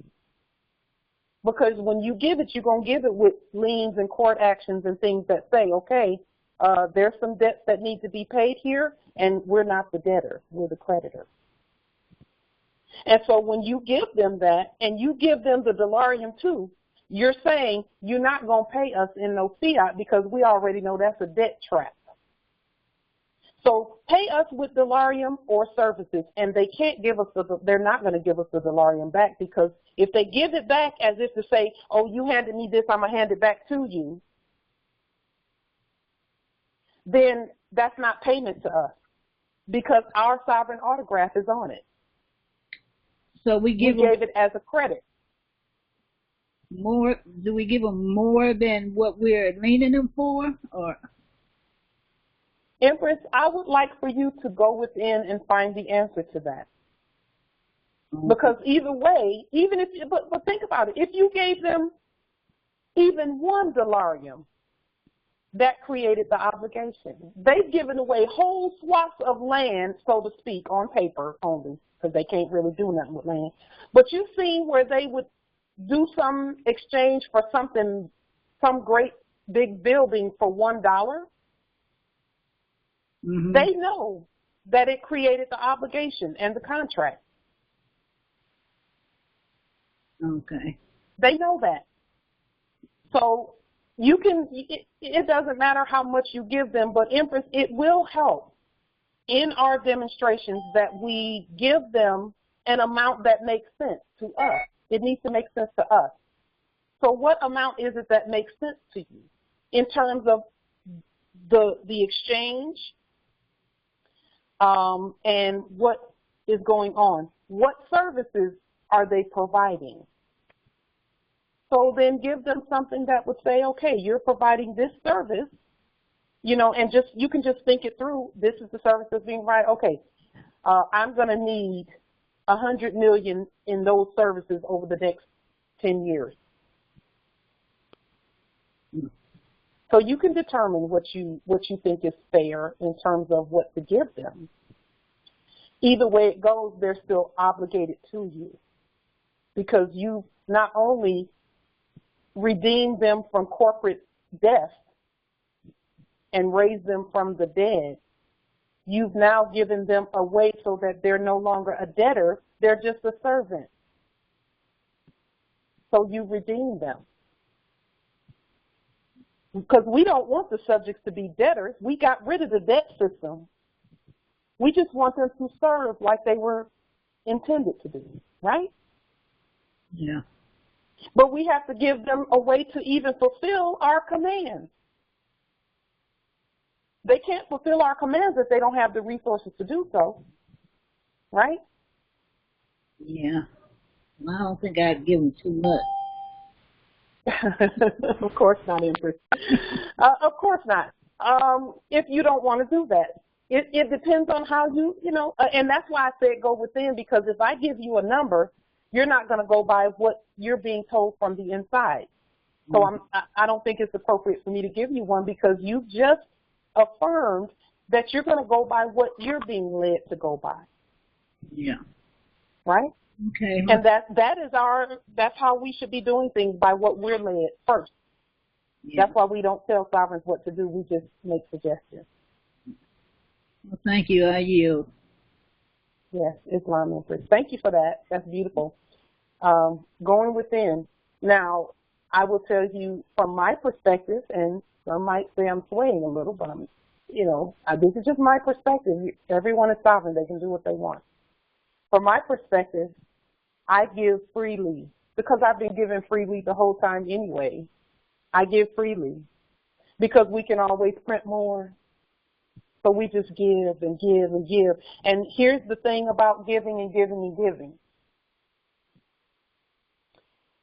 because when you give it, you're going to give it with liens and court actions and things that say, okay, there's some debts that need to be paid here, and we're not the debtor, we're the creditor. And so when you give them that, and you give them the dollarium too, you're saying you're not going to pay us in no fiat, because we already know that's a debt trap. So pay us with dollarium or services, and they can't give us they're not going to give us the dollarium back, because if they give it back as if to say, oh, you handed me this, I'm going to hand it back to you, then that's not payment to us, because our sovereign autograph is on it. So we gave it as a credit. More? Do we give them more than what we're leaning them for, or? Empress, I would like for you to go within and find the answer to that. Because either way, even if, but think about it, if you gave them even one dollarium, that created the obligation. They've given away whole swaths of land, so to speak, on paper only, because they can't really do nothing with land. But you've seen where they would do some exchange for something, some great big building for $1. Mm-hmm. They know that it created the obligation and the contract. Okay. They know that. So you can, it doesn't matter how much you give them, but Empress, it will help in our demonstrations that we give them an amount that makes sense to us. It needs to make sense to us. So what amount is it that makes sense to you in terms of the exchange and what is going on? What services are they providing? So then give them something that would say, okay, you're providing this service, you know, and just you can just think it through. This is the service that's being provided. Okay, I'm going to need 100 million in those services over the next 10 years. So you can determine what you think is fair in terms of what to give them. Either way it goes, they're still obligated to you, because you not only redeemed them from corporate death and raised them from the dead, you've now given them a way so that they're no longer a debtor, they're just a servant. So you redeemed them. Because we don't want the subjects to be debtors. We got rid of the debt system. We just want them to serve like they were intended to do, right? Yeah. But we have to give them a way to even fulfill our commands. They can't fulfill our commands if they don't have the resources to do so, right? Yeah. Well, I don't think I'd give them too much. Of course not, Empress. Of course not. If you don't want to do that. It depends on how you know, and that's why I said go within, because if I give you a number, you're not going to go by what you're being told from the inside. So I don't think it's appropriate for me to give you one, because you just affirmed that you're going to go by what you're being led to go by. Yeah. Right? Okay. And that's how we should be doing things, by what we're led first. Yeah. That's why we don't tell sovereigns what to do. We just make suggestions. Well, thank you. I yield. Yes, Islam Empress. Thank you for that. That's beautiful. Going within. Now, I will tell you from my perspective, and some might say I'm swaying a little, but this is just my perspective. Everyone is sovereign. They can do what they want. From my perspective, I give freely, because I've been giving freely the whole time anyway. I give freely because we can always print more. So we just give and give and give. And here's the thing about giving and giving and giving.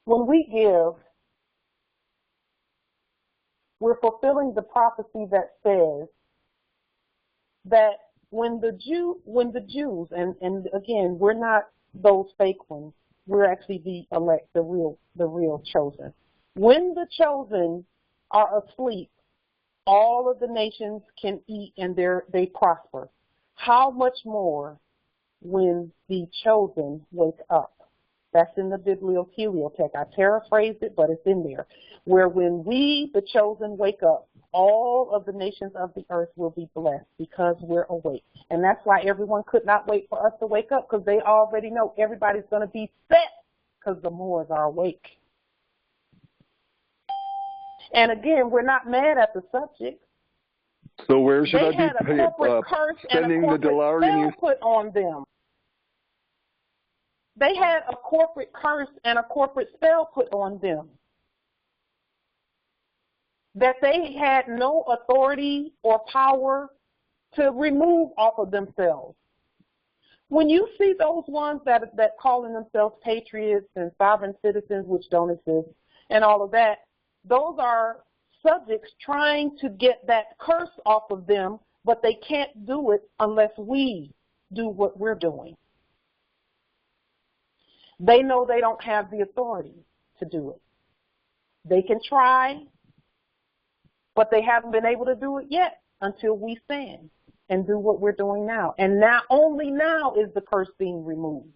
When we give, we're fulfilling the prophecy that says that when the Jews, and again, we're not those fake ones. We're actually the elect, the real chosen. When the chosen are asleep, all of the nations can eat and they prosper. How much more when the chosen wake up? That's in the biblioheliotheque. I paraphrased it, but it's in there. Where when we, the chosen, wake up, all of the nations of the earth will be blessed because we're awake. And that's why everyone could not wait for us to wake up, because they already know everybody's going to be set because the Moors are awake. And again, we're not mad at the subject. So where should they I be had a corporate curse sending and a the corporate dollarium spell put on them. They had a corporate curse and a corporate spell put on them that they had no authority or power to remove off of themselves. When you see those ones that calling themselves patriots and sovereign citizens, which don't exist, and all of that, those are subjects trying to get that curse off of them, but they can't do it unless we do what we're doing. They know they don't have the authority to do it. They can try, but they haven't been able to do it yet until we stand and do what we're doing now. And now, only now is the curse being removed.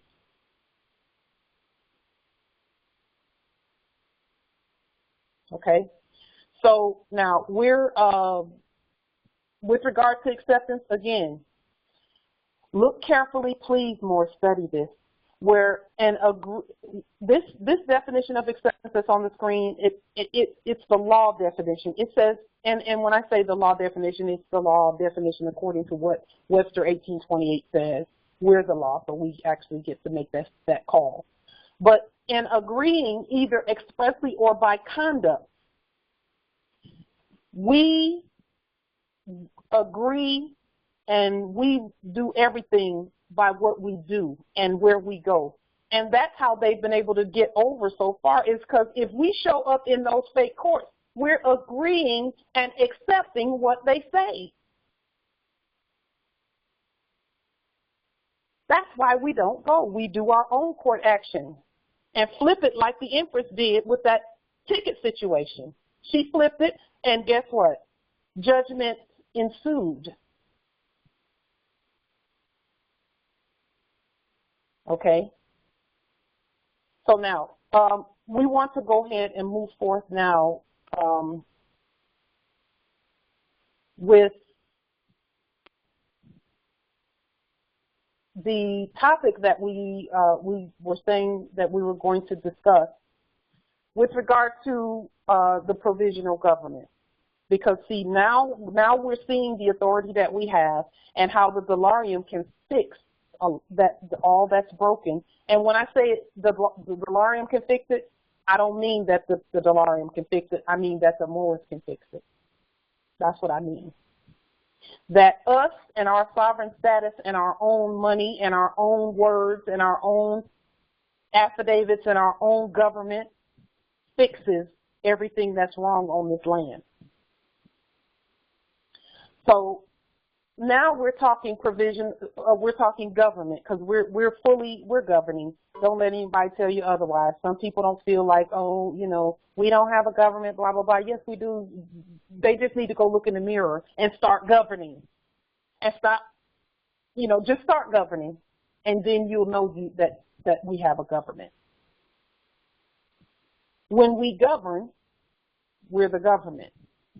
Okay? So now we're, with regard to acceptance, again, look carefully, please, more study this. This definition of acceptance that's on the screen, it's the law definition. It says, and when I say the law definition, it's the law definition according to what Webster 1828 says. We're the law, so we actually get to make that call. But in agreeing, either expressly or by conduct, we agree and we do everything by what we do and where we go. And that's how they've been able to get over so far, is because if we show up in those fake courts, we're agreeing and accepting what they say. That's why we don't go. We do our own court action and flip it like the Empress did with that ticket situation. She flipped it, and guess what? Judgment ensued. Okay? So now, we want to go ahead and move forth now with the topic that we were saying that we were going to discuss with regard to the provisional government. Because see, now we're seeing the authority that we have and how the dollarium can fix that all that's broken. And when I say the dollarium can fix it, I don't mean that the dollarium can fix it. I mean that the Moors can fix it. That's what I mean. That us and our sovereign status and our own money and our own words and our own affidavits and our own government fixes everything that's wrong on this land. So now we're talking provision, we're talking government, because we're governing. Don't let anybody tell you otherwise. Some people don't feel like, oh, you know, we don't have a government, blah, blah, blah. Yes, we do. They just need to go look in the mirror and start governing. And stop, you know, just start governing. And then you'll know that we have a government. When we govern, we're the government.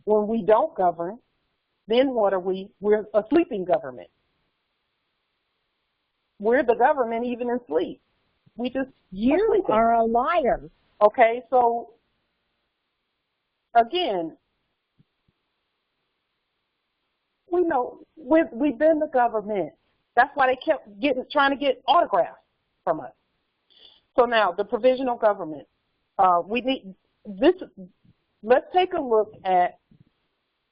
When we don't govern, then what are we? We're a sleeping government. We're the government even in sleep. You are a liar. Okay, so again, we know we've been the government. That's why they kept trying to get autographs from us. So now the provisional government. We need this. Let's take a look at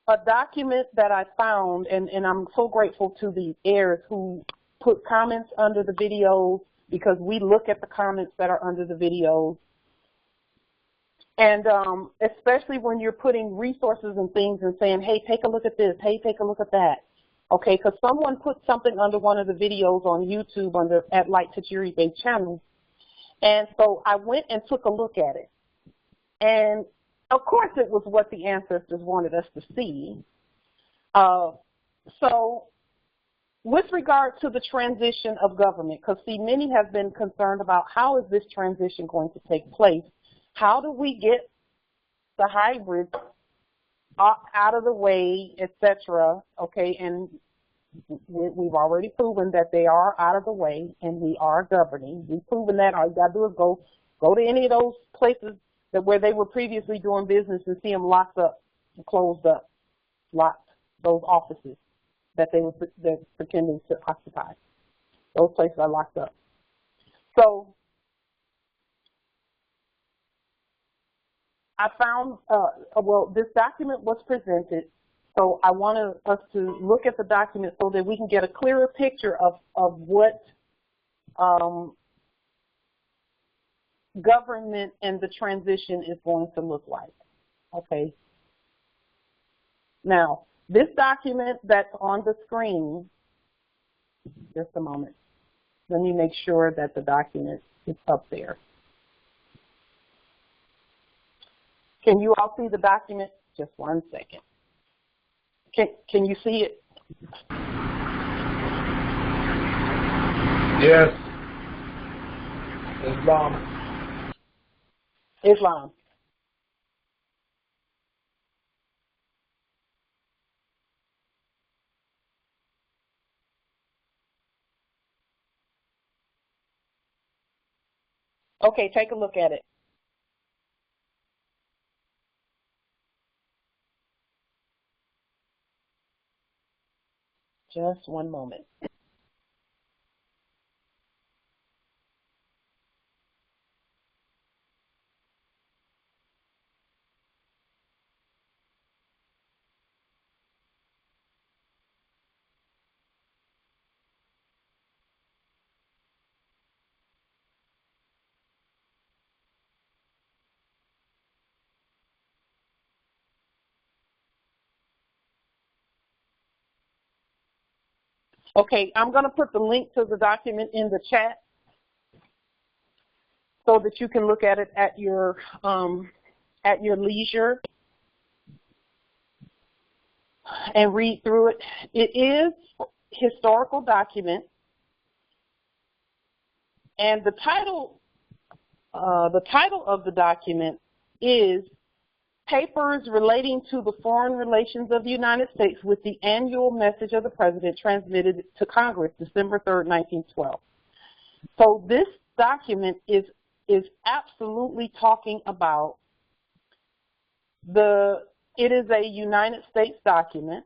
a document that I found, and I'm so grateful to the heirs who put comments under the videos, because we look at the comments that are under the videos. And especially when you're putting resources and things and saying, hey, take a look at this, hey, take a look at that. Okay, because someone put something under one of the videos on YouTube at Light Touch channel. And so I went and took a look at it. And of course, it was what the ancestors wanted us to see. So with regard to the transition of government, because see, many have been concerned about how is this transition going to take place? How do we get the hybrids out of the way, etc.? Okay, and we've already proven that they are out of the way and we are governing. We've proven that. All you got to do is go to any of those places where they were previously doing business and see them locked up, closed up, locked, those offices that they're pretending to occupy. Those places are locked up. So I found, well, this document was presented, so I want us to look at the document so that we can get a clearer picture of what government and the transition is going to look like. Okay. Now, this document that's on the screen, just a moment. Let me make sure that the document is up there. Can you all see the document? Just 1 second. Can you see it? Yes. Islam. Islam. Okay, take a look at it. Just 1 moment. Okay, I'm going to put the link to the document in the chat so that you can look at it at your leisure and read through it. It is a historical document, and the title The title of the document is Papers Relating to the Foreign Relations of the United States with the Annual Message of the President transmitted to Congress December 3rd, 1912. So this document is absolutely talking about it is a United States document,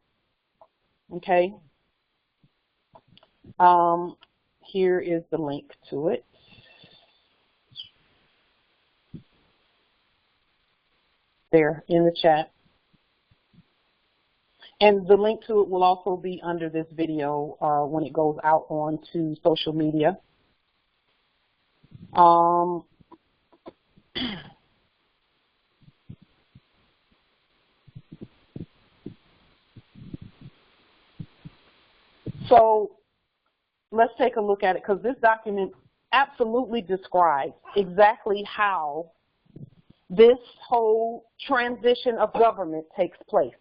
okay? Here is the link to it. There in the chat. And the link to it will also be under this video when it goes out onto social media. So let's take a look at it, because this document absolutely describes exactly how this whole transition of government takes place.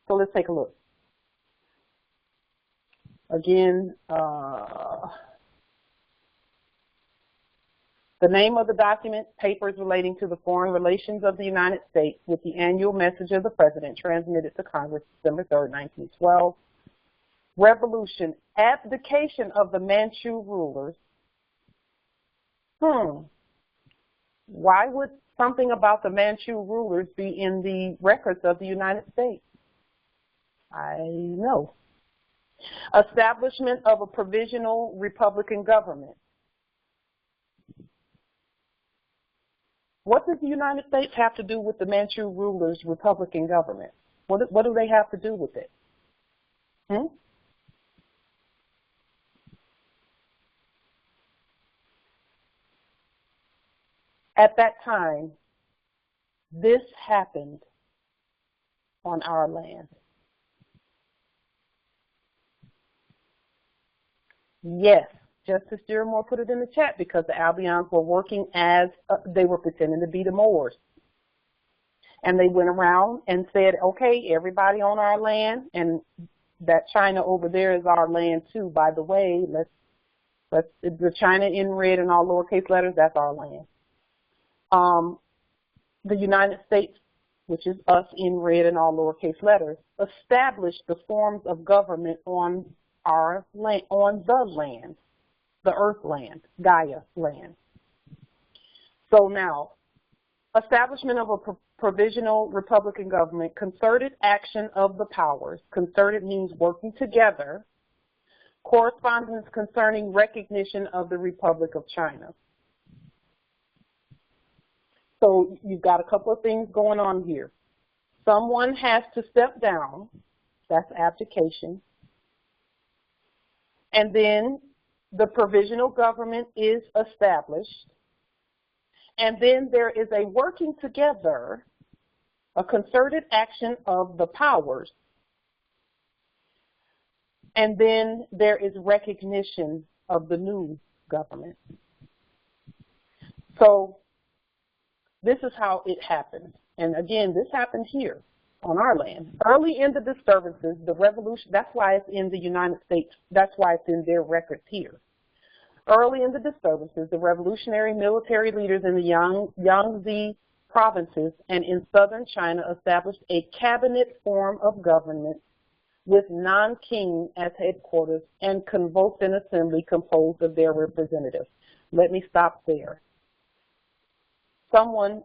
So let's take a look. Again, the name of the document, Papers Relating to the Foreign Relations of the United States with the Annual Message of the President transmitted to Congress December 3rd, 1912. Revolution, abdication of the Manchu rulers. Why would something about the Manchu rulers be in the records of the United States? I know. Establishment of a provisional Republican government. What does the United States have to do with the Manchu rulers' Republican government? What do they have to do with it? At that time, this happened on our land. Yes, Justice Dearmore put it in the chat because the Albions were working as, they were pretending to be the Moors. And they went around and said, okay, everybody on our land, and that China over there is our land too, by the way. The China in red and all lowercase letters, that's our land. The United States, which is us in red and all lowercase letters, established the forms of government on our land, on the land, the earth land, Gaia land. So now, establishment of a provisional Republican government, concerted action of the powers. Concerted means working together. Correspondence concerning recognition of the Republic of China. So you've got a couple of things going on here. Someone has to step down. That's abdication. And then the provisional government is established. And then there is a working together, a concerted action of the powers. And then there is recognition of the new government. So this is how it happened. And again, this happened here on our land. Early in the disturbances, the revolution, that's why it's in the United States, that's why it's in their records here. Early in the disturbances, the revolutionary military leaders in the Yangtze provinces and in southern China established a cabinet form of government with Nanking as headquarters and convoked an assembly composed of their representatives. Let me stop there. Someone,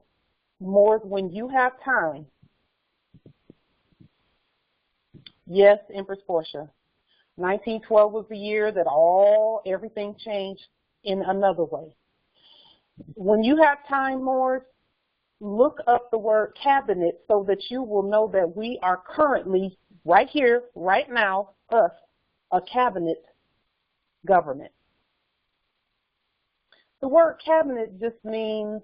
Moors, when you have time, yes, Empress Portia, 1912 was the year that everything changed in another way. When you have time, Moors, look up the word cabinet so that you will know that we are currently, right here, right now, us, a cabinet government. The word cabinet just means,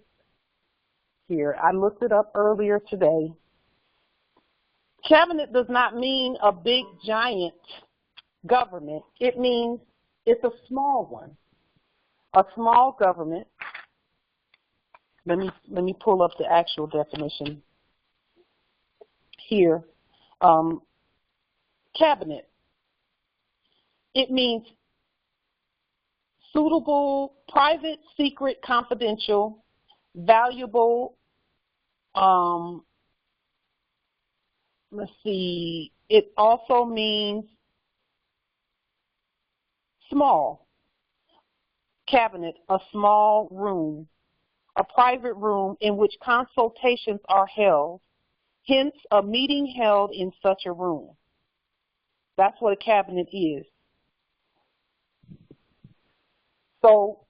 here, I looked it up earlier today. Cabinet does not mean a big, giant government. It means it's a small one, a small government. Let me pull up the actual definition here. Cabinet. It means suitable, private, secret, confidential, valuable, let's see, it also means small. Cabinet, a small room, a private room in which consultations are held, hence a meeting held in such a room. That's what a cabinet is. So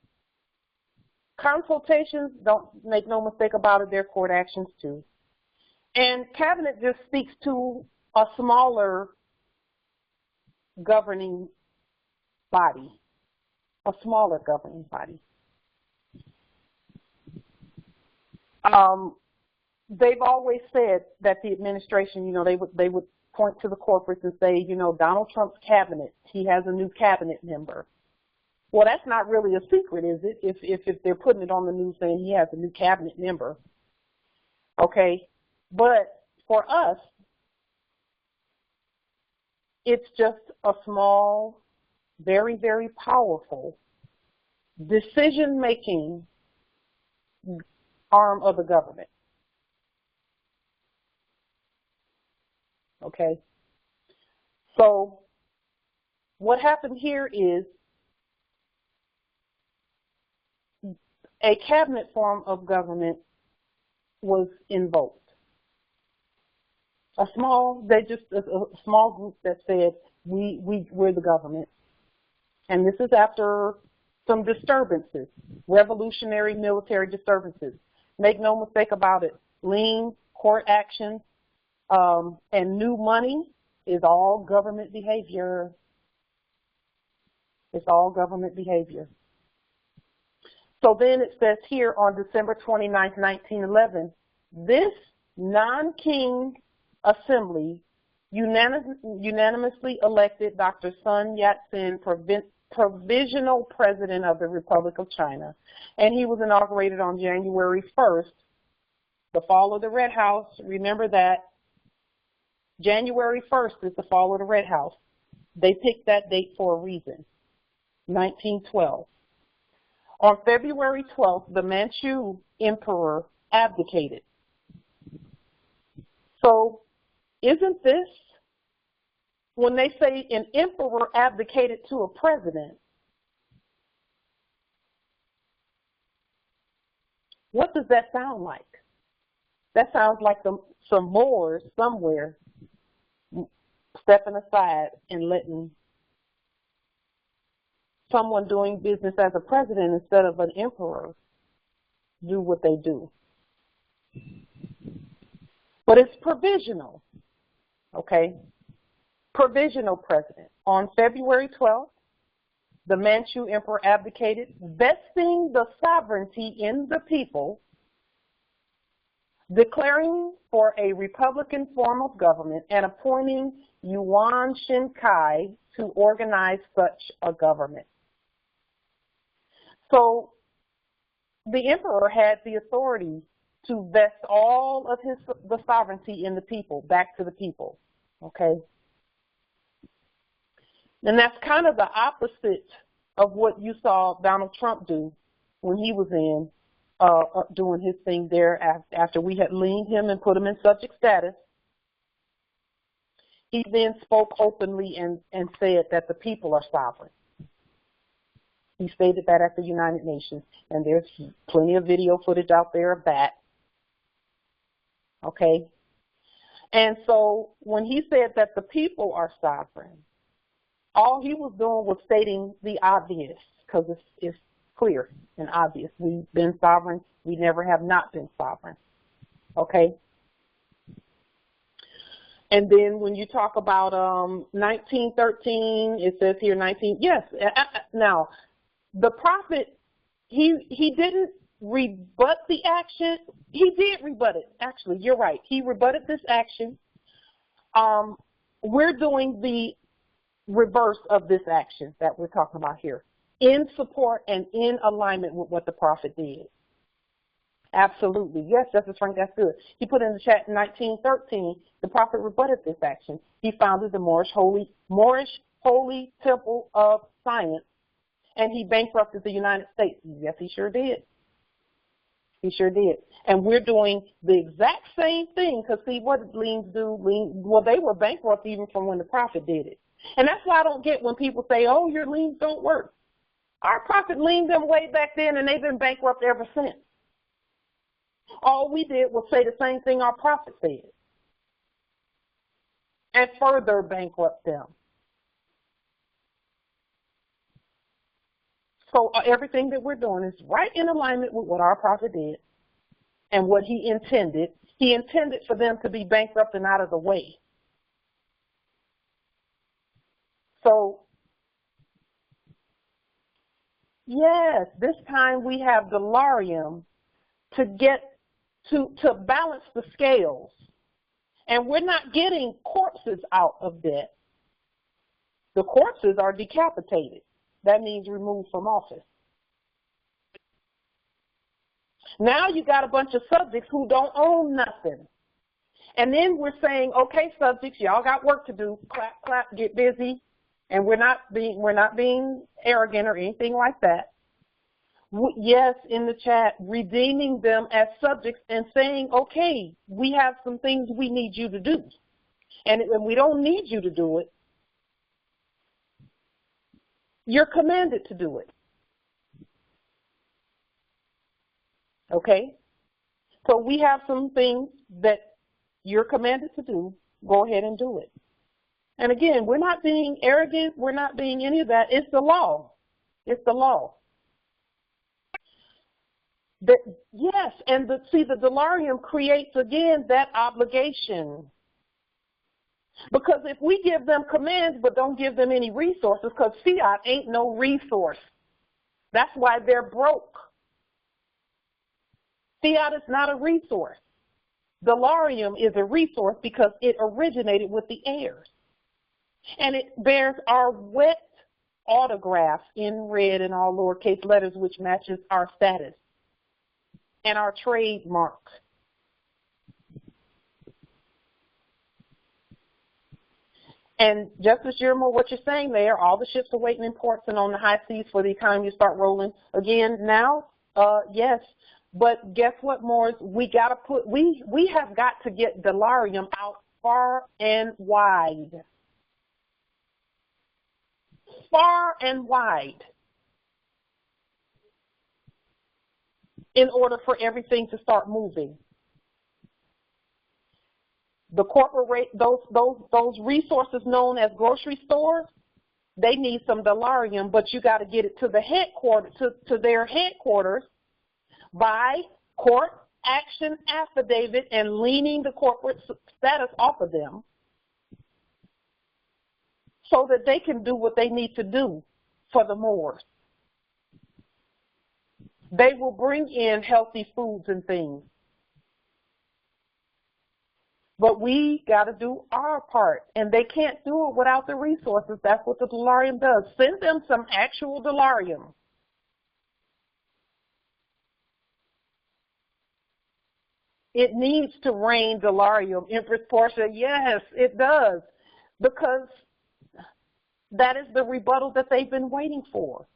consultations, don't make no mistake about it, they're court actions too. And cabinet just speaks to a smaller governing body, a smaller governing body. They've always said that the administration, they would point to the corporates and say, Donald Trump's cabinet, he has a new cabinet member. Well, that's not really a secret, is it? If they're putting it on the news saying he has a new cabinet member. Okay, but for us, it's just a small, very, very powerful decision-making arm of the government. Okay? So what happened here is a cabinet form of government was invoked. A small group that said, we're the government. And this is after some disturbances, revolutionary military disturbances. Make no mistake about it, lien, court action, and new money is all government behavior. It's all government behavior. So then it says here on December 29th, 1911, this non-king assembly unanimously elected Dr. Sun Yat-sen provisional president of the Republic of China. And he was inaugurated on January 1st, the fall of the Red House. Remember that. January 1st is the fall of the Red House. They picked that date for a reason, 1912. On February 12th, the Manchu emperor abdicated. So isn't this, when they say an emperor abdicated to a president, what does that sound like? That sounds like some Moors somewhere stepping aside and letting someone doing business as a president instead of an emperor do what they do. But it's provisional, okay? Provisional president. On February 12th, the Manchu emperor abdicated, vesting the sovereignty in the people, declaring for a republican form of government, and appointing Yuan Shinkai to organize such a government. So the emperor had the authority to vest all of the sovereignty in the people, back to the people, okay? And that's kind of the opposite of what you saw Donald Trump do when he was in doing his thing there after we had leaned him and put him in subject status. He then spoke openly and said that the people are sovereign. He stated that at the United Nations, and there's plenty of video footage out there of that. Okay? And so when he said that the people are sovereign, all he was doing was stating the obvious, because it's clear and obvious. We've been sovereign. We never have not been sovereign. Okay? And then when you talk about 1913, it says here 19, yes. Now, the prophet, he didn't rebut the action. He did rebut it, actually. You're right. He rebutted this action. We're doing the reverse of this action that we're talking about here, in support and in alignment with what the prophet did. Absolutely. Yes, Justice Frank, that's good. He put in the chat in 1913, the prophet rebutted this action. He founded the Moorish Holy Temple of Science and he bankrupted the United States. Yes, he sure did. He sure did. And we're doing the exact same thing, because see, what did liens do? Well, they were bankrupt even from when the prophet did it. And that's why I don't get when people say, oh, your liens don't work. Our prophet liened them way back then, and they've been bankrupt ever since. All we did was say the same thing our prophet said and further bankrupt them. So everything that we're doing is right in alignment with what our prophet did and what he intended. He intended for them to be bankrupt and out of the way. So, yes, this time we have dollarium to get to balance the scales. And we're not getting corpses out of debt. The corpses are decapitated. That means removed from office. Now you got a bunch of subjects who don't own nothing. And then we're saying, okay, subjects, y'all got work to do. Clap, clap, get busy. And we're not being arrogant or anything like that. Yes, in the chat, redeeming them as subjects and saying, okay, we have some things we need you to do. And we don't need you to do it. You're commanded to do it. Okay? So we have some things that you're commanded to do. Go ahead and do it. And again, we're not being arrogant. We're not being any of that. It's the law. It's the law. Yes, and the dollarium creates, again, that obligation. Because if we give them commands but don't give them any resources, because fiat ain't no resource. That's why they're broke. Fiat is not a resource. Dollarium is a resource because it originated with the heirs. And it bears our wet autograph in red in all lowercase letters, which matches our status and our trademark. And Justice Yermo, what you're saying there, all the ships are waiting in ports and on the high seas for the economy to start rolling again now. Yes, but guess what, Morris? We have got to get dollarium out far and wide. Far and wide. In order for everything to start moving. The corporate, those resources known as grocery stores, they need some dollarium, but you got to get it to the headquarters, to their headquarters by court action affidavit and leaning the corporate status off of them so that they can do what they need to do for the Moors. They will bring in healthy foods and things. But we got to do our part, and they can't do it without the resources. That's what the dollarium does. Send them some actual dollarium. It needs to rain dollarium. Empress Portia, yes, it does, because that is the rebuttal that they've been waiting for.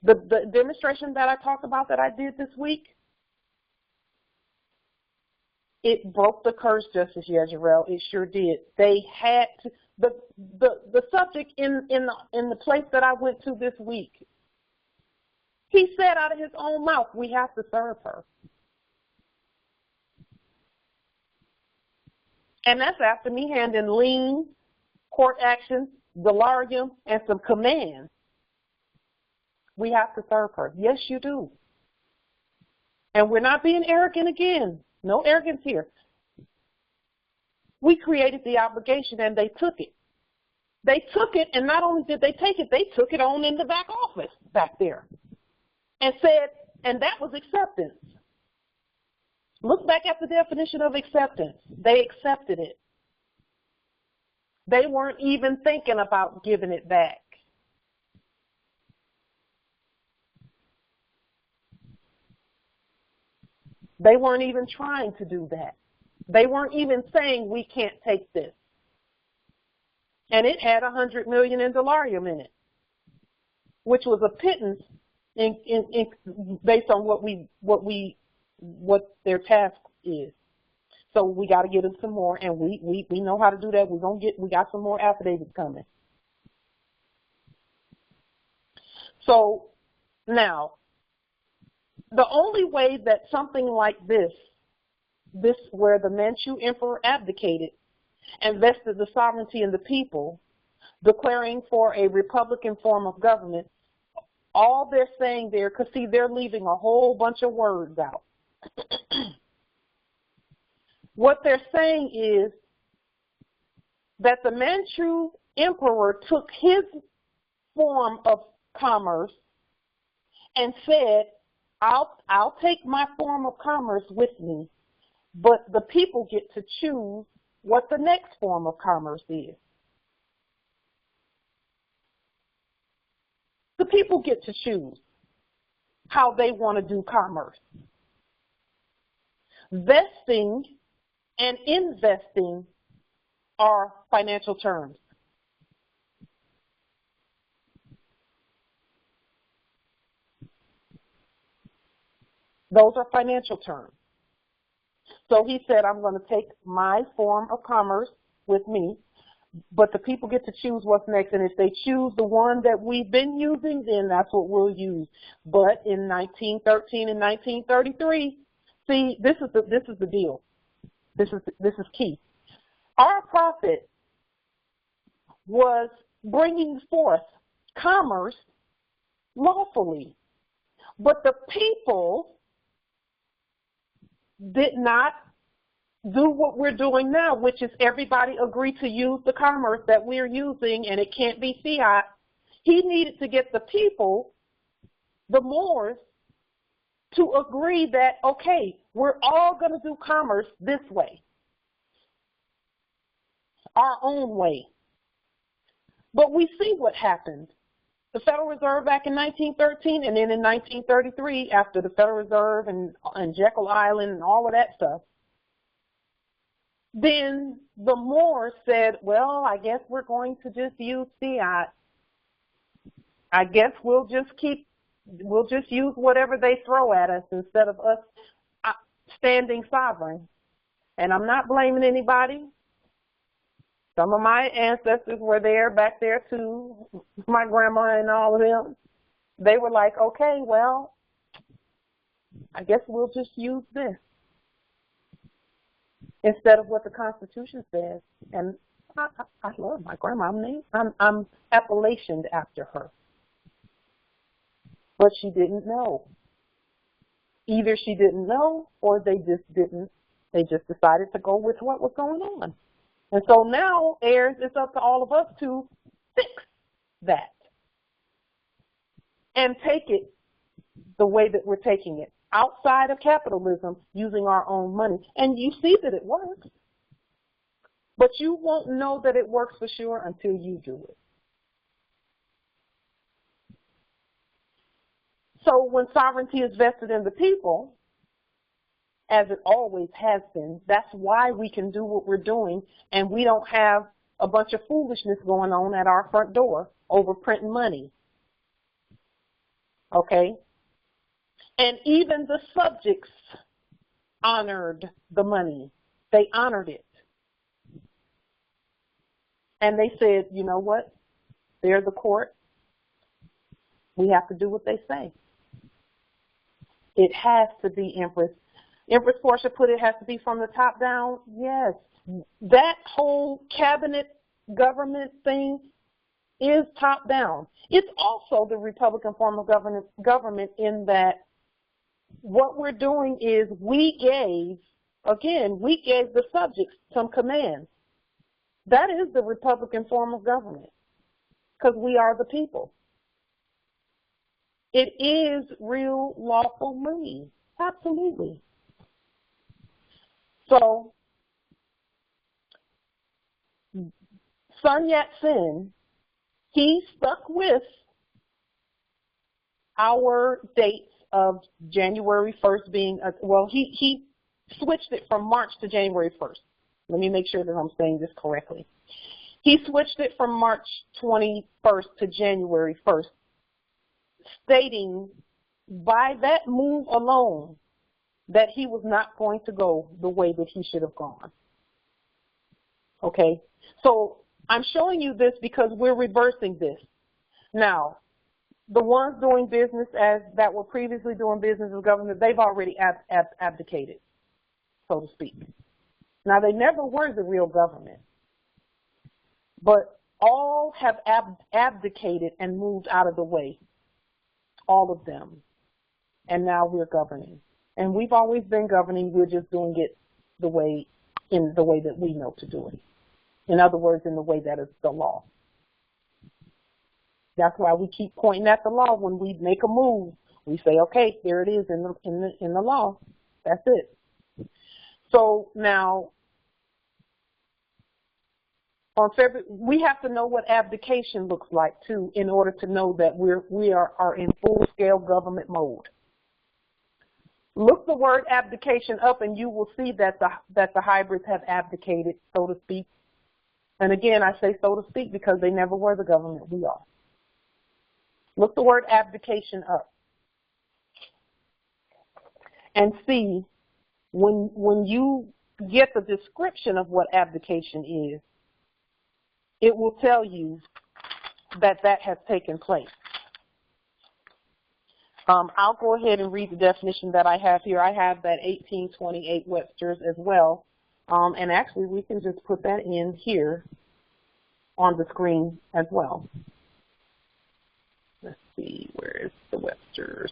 The demonstration that I talked about that I did this week, it broke the curse, Justice Yezreel. It sure did. They had to, the subject in the place that I went to this week, he said out of his own mouth, we have to serve her. And that's after me handing lien, court action, dollarium, and some commands. We have to serve her. Yes, you do. And we're not being arrogant again. No arrogance here. We created the obligation and they took it. They took it, and not only did they take it, they took it on in the back office back there and said, and that was acceptance. Look back at the definition of acceptance. They accepted it. They weren't even thinking about giving it back. They weren't even trying to do that. They weren't even saying we can't take this. and it had 100 million in dollarium in it, which was a pittance based on what their task is. So we got to get them some more, and we know how to do that. We got some more affidavits coming. So now, the only way that something like this where the Manchu emperor abdicated and vested the sovereignty in the people, declaring for a republican form of government, all they're saying there, because see, they're leaving a whole bunch of words out. What they're saying is that the Manchu emperor took his form of commerce and said, I'll take my form of commerce with me, but the people get to choose what the next form of commerce is. The people get to choose how they want to do commerce. Vesting and investing are financial terms. Those are financial terms. So he said, I'm going to take my form of commerce with me, but the people get to choose what's next. And if they choose the one that we've been using, then that's what we'll use. But in 1913 and 1933, see, this is the deal. This is key. Our prophet was bringing forth commerce lawfully, but the people did not do what we're doing now, which is everybody agree to use the commerce that we're using, and it can't be fiat. He needed to get the people, the Moors, to agree that, okay, we're all going to do commerce this way, our own way. But we see what happened. The Federal Reserve back in 1913, and then in 1933, after the Federal Reserve and Jekyll Island and all of that stuff, then the Moors said, well, I guess we're going to just use fiat. I guess we'll just use whatever they throw at us instead of us standing sovereign. And I'm not blaming anybody. Some of my ancestors were there, back there too, my grandma and all of them. They were like, okay, well, I guess we'll just use this instead of what the Constitution says. And I love my grandma. I'm appellationed after her. But she didn't know. Either she didn't know, or they just didn't. They just decided to go with what was going on. And so now, heirs, it's up to all of us to fix that and take it the way that we're taking it, outside of capitalism, using our own money. And you see that it works. But you won't know that it works for sure until you do it. So when sovereignty is vested in the people, as it always has been, that's why we can do what we're doing, and we don't have a bunch of foolishness going on at our front door over printing money. Okay? And even the subjects honored the money. They honored it. And they said, you know what? They're the court. We have to do what they say. It has to be, Empress. Empress Portia put it has to be from the top down. Yes. That whole cabinet government thing is top down. It's also the Republican form of government in that what we're doing is we gave the subjects some commands. That is the Republican form of government because we are the people. It is real lawful money. Absolutely. So, Sun Yat-sen, he stuck with our dates of January 1st being, he switched it from March to January 1st. Let me make sure that I'm saying this correctly. He switched it from March 21st to January 1st, stating by that move alone that he was not going to go the way that he should have gone. Okay? So I'm showing you this because we're reversing this. Now, the ones doing business that were previously doing business as government, they've already abdicated, so to speak. Now, they never were the real government, but all have abdicated and moved out of the way, all of them. And now we're governing. And we've always been governing, we're just doing it in the way that we know to do it. In other words, in the way that is the law. That's why we keep pointing at the law when we make a move. We say, okay, there it is in the law. That's it. So now, on February, we have to know what abdication looks like too, in order to know that we are in full-scale government mode. Look the word abdication up, and you will see that the hybrids have abdicated, so to speak. And again, I say so to speak because they never were the government we are. Look the word abdication up and see when you get the description of what abdication is, it will tell you that that has taken place. I'll go ahead and read the definition that I have here. I have that 1828 Webster's as well. And actually, we can just put that in here on the screen as well. Let's see, where is the Webster's?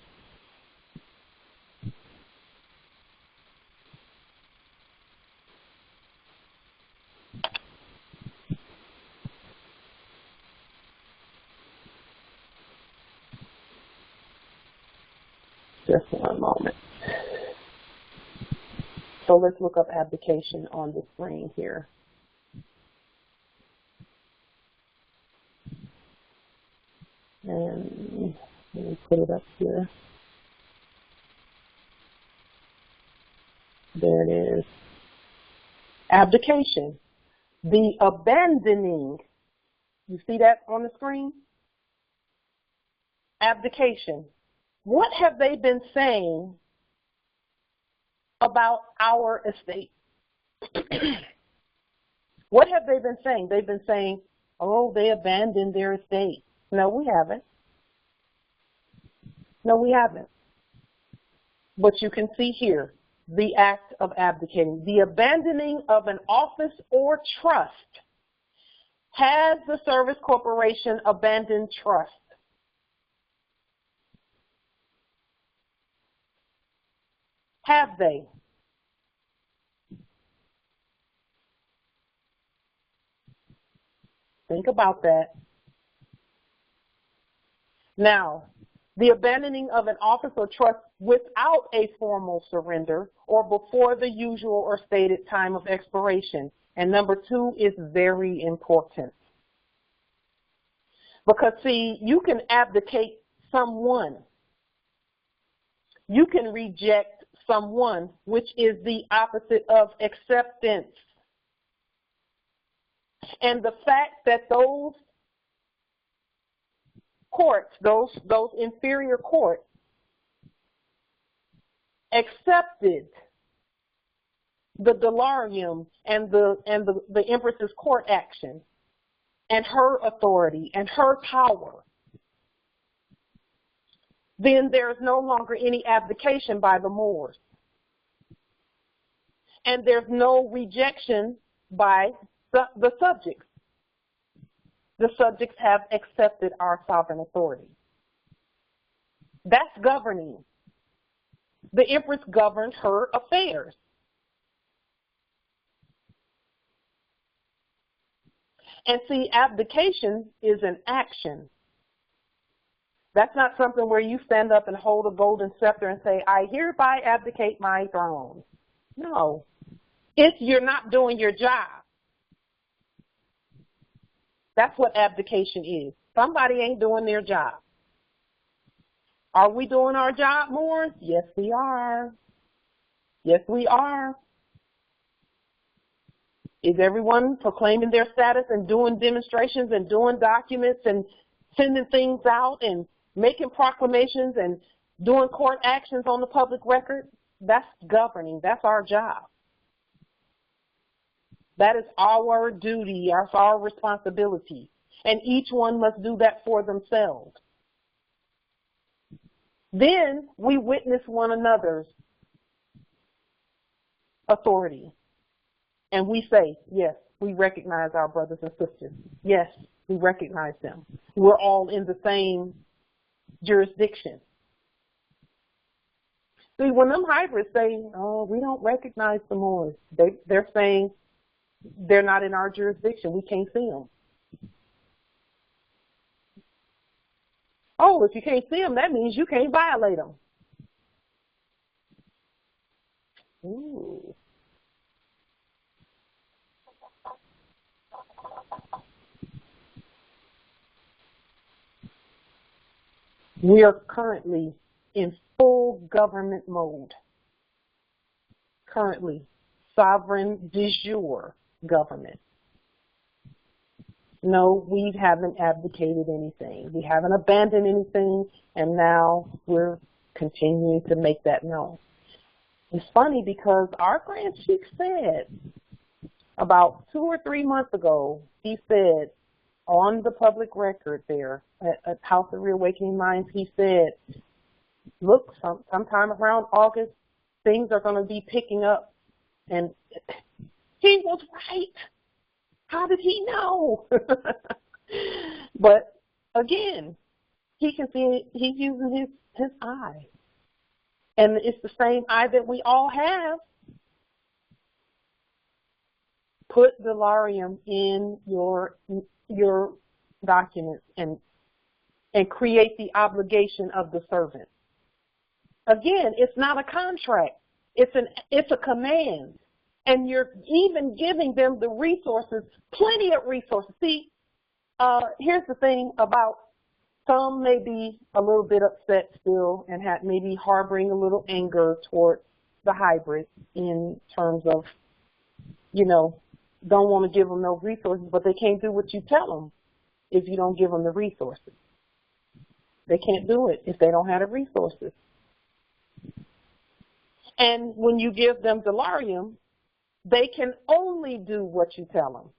Just one moment. So let's look up abdication on the screen here. And let me put it up here. There it is. Abdication. The abandoning. You see that on the screen? Abdication. What have they been saying about our estate? What have they been saying? They've been saying, oh, they abandoned their estate. No, we haven't. No, we haven't. But you can see here the act of abdicating. The abandoning of an office or trust. Has the service corporation abandoned trust? Have they? Think about that. Now, the abandoning of an office or trust without a formal surrender or before the usual or stated time of expiration. And number 2 is very important. Because, see, you can abdicate someone. You can reject someone, which is the opposite of acceptance. And the fact that those courts, those inferior courts, accepted the dollarium and the Empress's court action and her authority and her power, then there is no longer any abdication by the Moors. And there's no rejection by the subjects. The subjects have accepted our sovereign authority. That's governing. The Empress governed her affairs. And see, abdication is an action. That's not something where you stand up and hold a golden scepter and say, I hereby abdicate my throne. No. You're not doing your job. That's what abdication is. Somebody ain't doing their job. Are we doing our job, Moors? Yes, we are. Yes, we are. Is everyone proclaiming their status and doing demonstrations and doing documents and sending things out and making proclamations and doing court actions on the public record? That's governing. That's our job. That is our duty. That's our responsibility. And each one must do that for themselves. Then we witness one another's authority. And we say, yes, we recognize our brothers and sisters. Yes, we recognize them. We're all in the same jurisdiction. See, when them hybrids say, oh, we don't recognize the Moors, they're saying they're not in our jurisdiction. We can't see them. Oh, if you can't see them, that means you can't violate them. Ooh. We are currently in full government mode. Currently, sovereign de jure government. No, we haven't abdicated anything. We haven't abandoned anything, and now we're continuing to make that known. It's funny because our Grand Sheik said about 2 or 3 months ago, he said on the public record there at House of Reawakening Minds, he said, look, sometime around August, things are going to be picking up. And he was right. How did he know? But again, he can see he's using his eye. And it's the same eye that we all have. Put dollarium in your documents and create the obligation of the servant. Again, it's not a contract. It's a command. And you're even giving them the resources, plenty of resources. See, here's the thing about some may be a little bit upset still and maybe harboring a little anger toward the hybrid in terms of, don't want to give them no resources, but they can't do what you tell them if you don't give them the resources. They can't do it if they don't have the resources. And when you give them dollarium, they can only do what you tell them.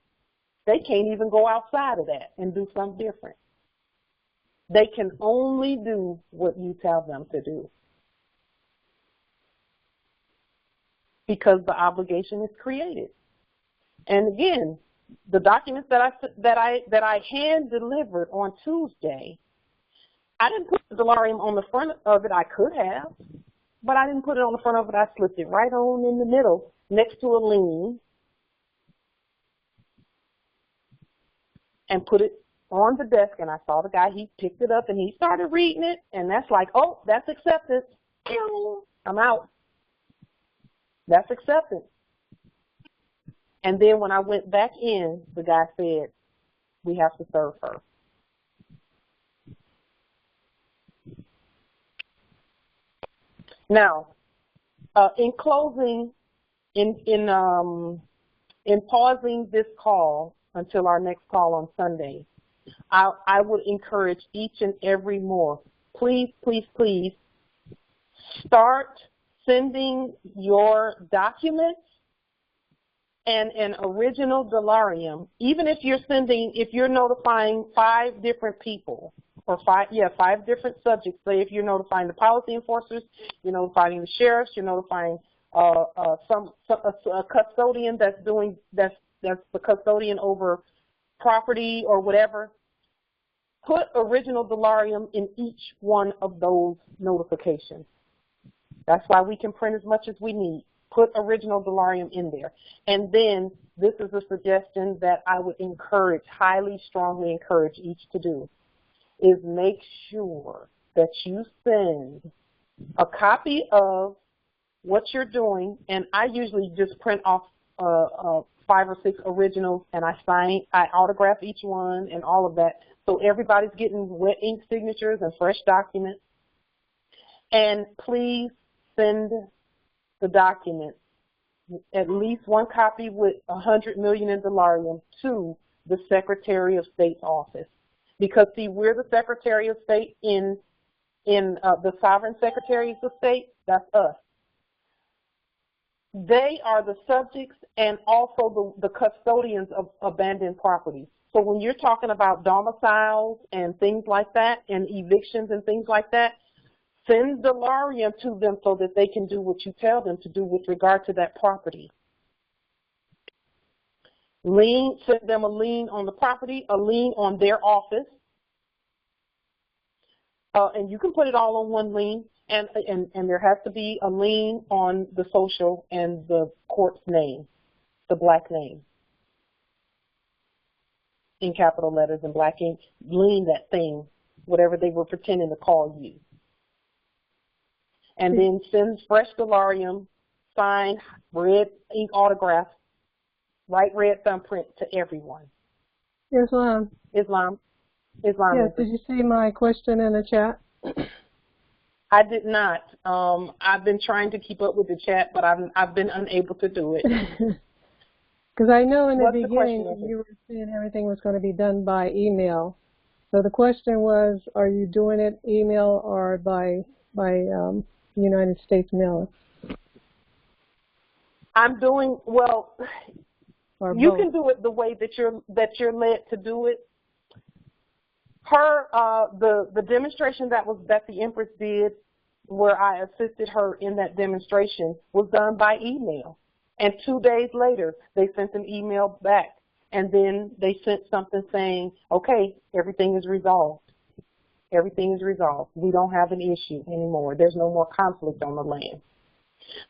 They can't even go outside of that and do something different. They can only do what you tell them to do. Because the obligation is created. And again, the documents that I hand delivered on Tuesday, I didn't put the dollarium on the front of it. I could have, but I didn't put it on the front of it. I slipped it right on in the middle next to a lien and put it on the desk. And I saw the guy, he picked it up and he started reading it. And that's like, oh, that's accepted. I'm out. That's accepted. And then when I went back in, the guy said, we have to serve her. Now, in closing, in pausing this call until our next call on Sunday, I would encourage each and every Moor, please, please, please start sending your documents and an original dollarium, even if you're notifying 5 different people, or 5 different subjects. Say if you're notifying the policy enforcers, you're notifying the sheriffs, you're notifying a custodian that's the custodian over property or whatever. Put original dollarium in each one of those notifications. That's why we can print as much as we need. Put original dollarium in there. And then this is a suggestion that I would highly, strongly encourage each to do, is make sure that you send a copy of what you're doing, and I usually just print off 5 or 6 originals, and I autograph each one and all of that, so everybody's getting wet ink signatures and fresh documents. And please send the documents at least one copy with 100 million in dollarium to the Secretary of State's office. Because, see, we're the Secretary of State in the sovereign secretaries of state. That's us. They are the subjects and also the custodians of abandoned property. So when you're talking about domiciles and things like that and evictions and things like that, send dollarium to them so that they can do what you tell them to do with regard to that property. Send them a lien on the property, a lien on their office, and you can put it all on one lien, and there has to be a lien on the social and the court's name, the black name, in capital letters and black ink. Lien that thing, whatever they were pretending to call you. And then send fresh dollarium, signed, red ink autograph, write red thumbprint to everyone. Islam. Yes, did you see my question in the chat? I did not. I've been trying to keep up with the chat, but I've been unable to do it. Because I know in the beginning you were saying everything was going to be done by email. So the question was, are you doing it email or by United States mail? I'm doing, well, you can do it the way that you're led to do it. The demonstration that the Empress did, where I assisted her in that demonstration, was done by email. And 2 days later, they sent an email back, and then they sent something saying, okay, everything is resolved. Everything is resolved. We don't have an issue anymore. There's no more conflict on the land.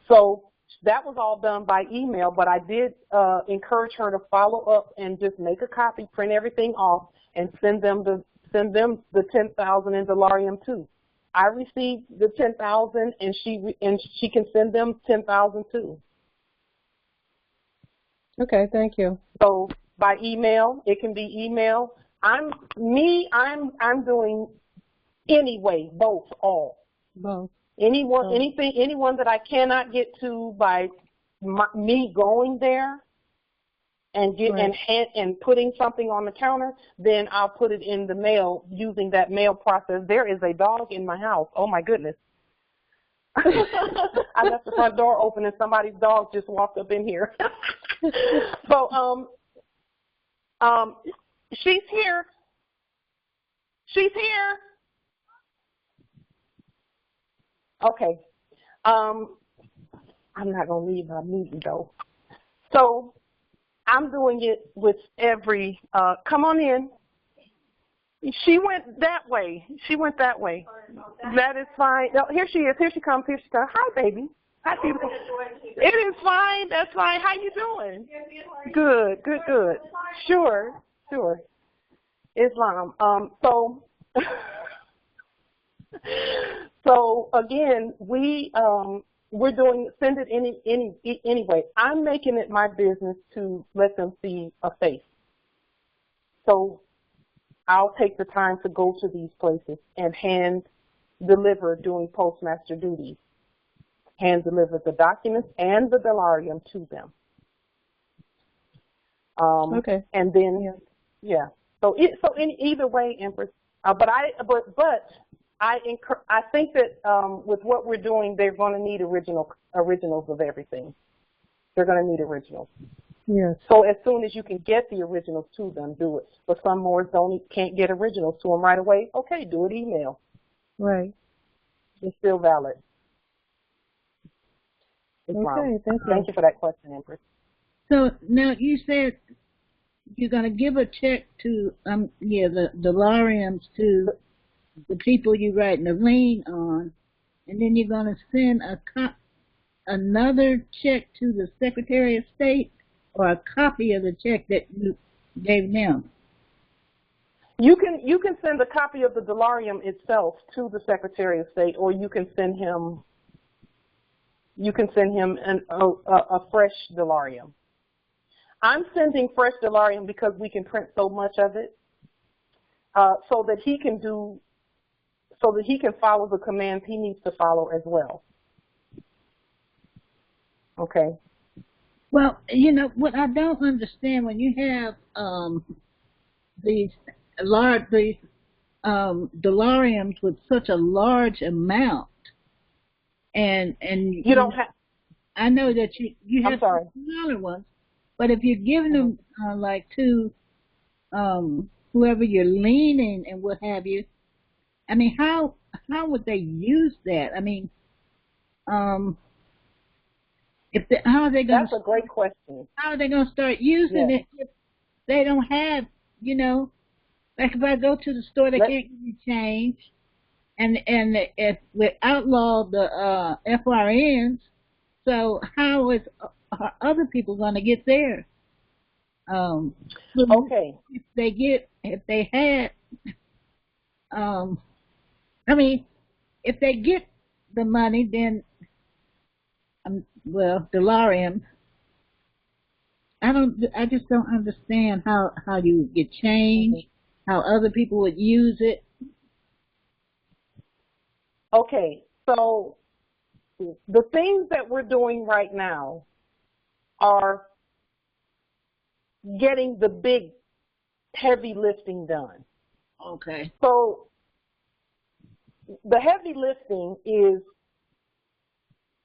So that was all done by email, but I did encourage her to follow up and just make a copy, print everything off, and send them the 10,000 in dollarium too. I received the 10,000, and she can send them 10,000 too. Okay, thank you. So by email, it can be email. I'm doing anyway, both, all. Both. Anyone that I cannot get to by me going there and and putting something on the counter, then I'll put it in the mail using that mail process. There is a dog in my house. Oh my goodness. I left the front door open and somebody's dog just walked up in here. So she's here. She's here. Okay. I'm not going to leave my meeting, though. So I'm doing it with every, come on in. She went that way. She went that way. That is fine. No, here she is. Here she comes. Here she comes. Hi, baby. Hi, beautiful. It is fine. That's fine. How you doing? Good, good, good. Sure, sure. Islam. So again, we're doing send it anyway. I'm making it my business to let them see a face. So I'll take the time to go to these places and hand deliver doing postmaster duties. Hand deliver the documents and the dollarium to them. Okay. And then yeah. So in either way, Empress. But I think that with what we're doing, they're going to need originals of everything. They're going to need originals. Yes. So as soon as you can get the originals to them, do it. But some Moors can't get originals to them right away. Okay, do it email. Right. It's still valid. Okay, thank you. Thank you for that question, Empress. So now you said you're going to give a check to the dollariums to the people you're writing a lien on, and then you're going to send another check to the Secretary of State, or a copy of the check that you gave them. You can send a copy of the dollarium itself to the Secretary of State, or you can send him a fresh dollarium. I'm sending fresh dollarium because we can print so much of it, so that he can follow the commands he needs to follow as well. Okay. Well, you know what I don't understand, when you have these dollariums with such a large amount, and you don't have. I know that you have smaller ones, but if you're giving them like to whoever you're leaning and what have you, I mean, how would they use that? I mean, how are they going? That's a great question. How are they going to start using it if they don't have, you know, like if I go to the store, they can't give me change, and if we outlaw the FRNs, so how are other people going to get there? Okay. If they had, I mean, if they get the money, then, well, dollarium. I just don't understand how you would get change, how other people would use it. Okay, so the things that we're doing right now are getting the big, heavy lifting done. Okay. So the heavy lifting is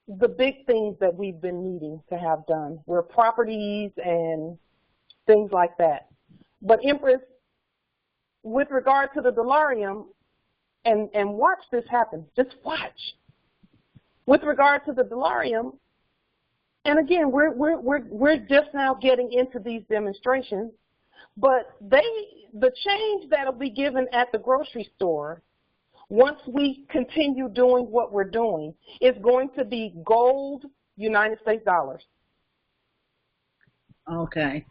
the big things that we've been needing to have done. We're properties and things like that. But Empress, with regard to the dollarium, and watch this happen, just watch. With regard to the dollarium, and again, we're just now getting into these demonstrations, but the change that'll be given at the grocery store, once we continue doing what we're doing, is going to be gold United States dollars. Okay.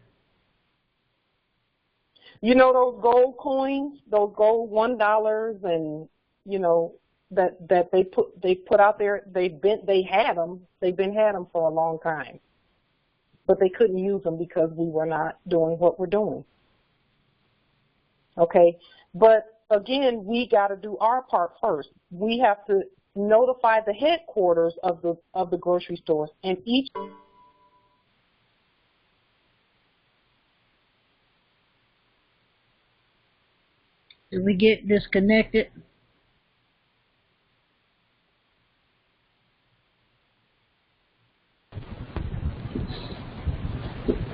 You know those gold coins, those gold $1, and you know that they put out there. They've been had them for a long time, but they couldn't use them because we were not doing what we're doing. Okay, but again, we got to do our part first. We have to notify the headquarters of the grocery stores, and each. Did we get disconnected?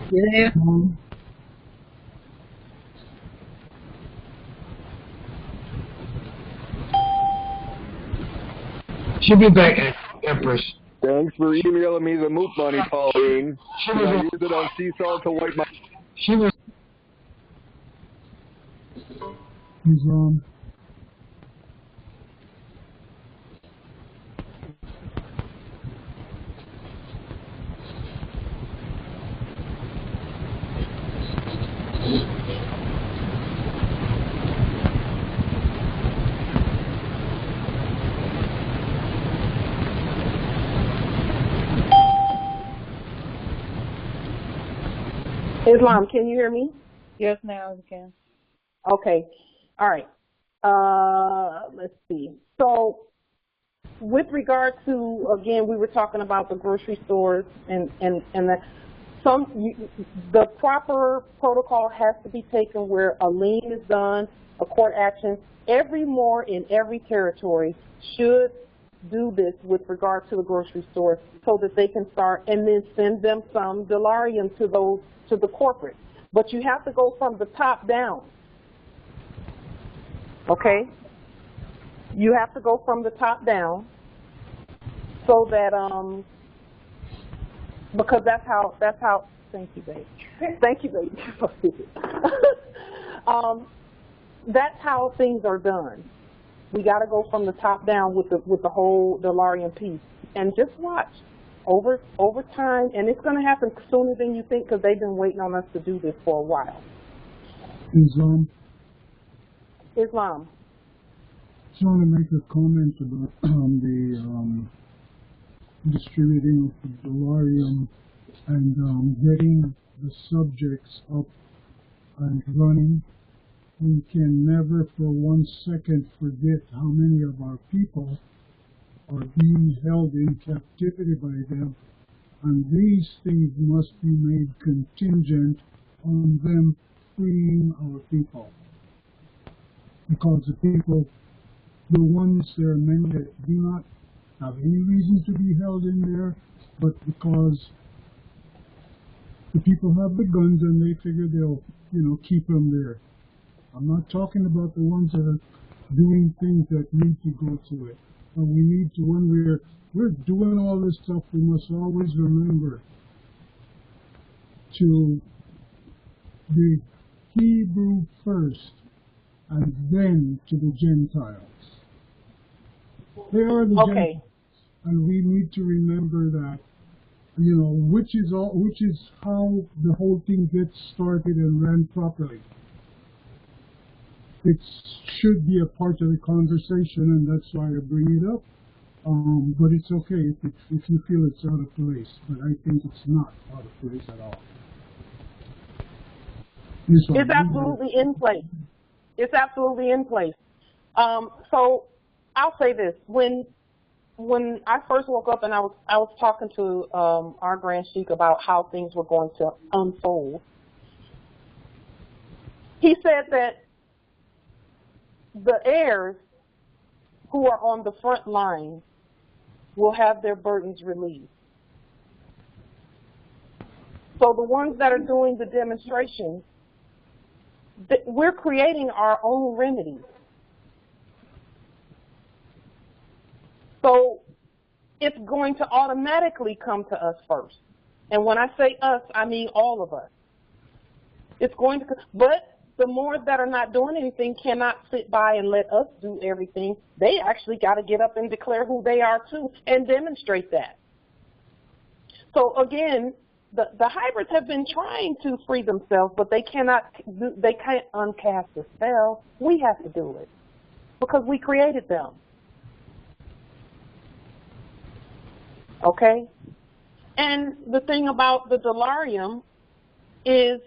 You there? She'll be back, Empress. Thanks for emailing me the moot money, Pauline. I use it on Seesaw to wipe my... She was... He's on. Islam, can you hear me? Yes, now you can. Okay. All right. Let's see. So with regard to, again, we were talking about the grocery stores and the proper protocol has to be taken where a lien is done, a court action. Every Moor in every territory should do this with regard to the grocery store so that they can start and then send them some dollarium to the corporate. But you have to go from the top down. Okay? You have to go from the top down so that because that's how thank you, babe. Thank you, babe. That's how things are done. We got to go from the top down with the whole dollarium piece, and just watch over time, and it's going to happen sooner than you think because they've been waiting on us to do this for a while. Islam. I just want to make a comment about the distributing of the dollarium and getting the subjects up and running. We can never for 1 second forget how many of our people are being held in captivity by them And these things must be made contingent on them freeing our people. Because the people, the ones, there are many that do not have any reason to be held in there, but because the people have the guns and they figure they'll, keep them there. I'm not talking about the ones that are doing things that need to go to it. And we need to, when we're doing all this stuff, we must always remember to the Hebrew first and then to the Gentiles. They are the Gentiles, and we need to remember that, which is how the whole thing gets started and ran properly. It should be a part of the conversation, and that's why I bring it up. But it's okay if you feel it's out of place, but I think it's not out of place at all. It's absolutely in place. It's absolutely in place. So I'll say this: when I first woke up and I was talking to our Grand Sheik about how things were going to unfold, he said that the heirs who are on the front line will have their burdens relieved. So the ones that are doing the demonstrations, we're creating our own remedies. So it's going to automatically come to us first. And when I say us, I mean all of us. It's going to, but the more that are not doing anything cannot sit by and let us do everything. They actually got to get up and declare who they are too and demonstrate that. So again, the hybrids have been trying to free themselves, but they can't uncast the spell. We have to do it because we created them. Okay? And the thing about the dollarium is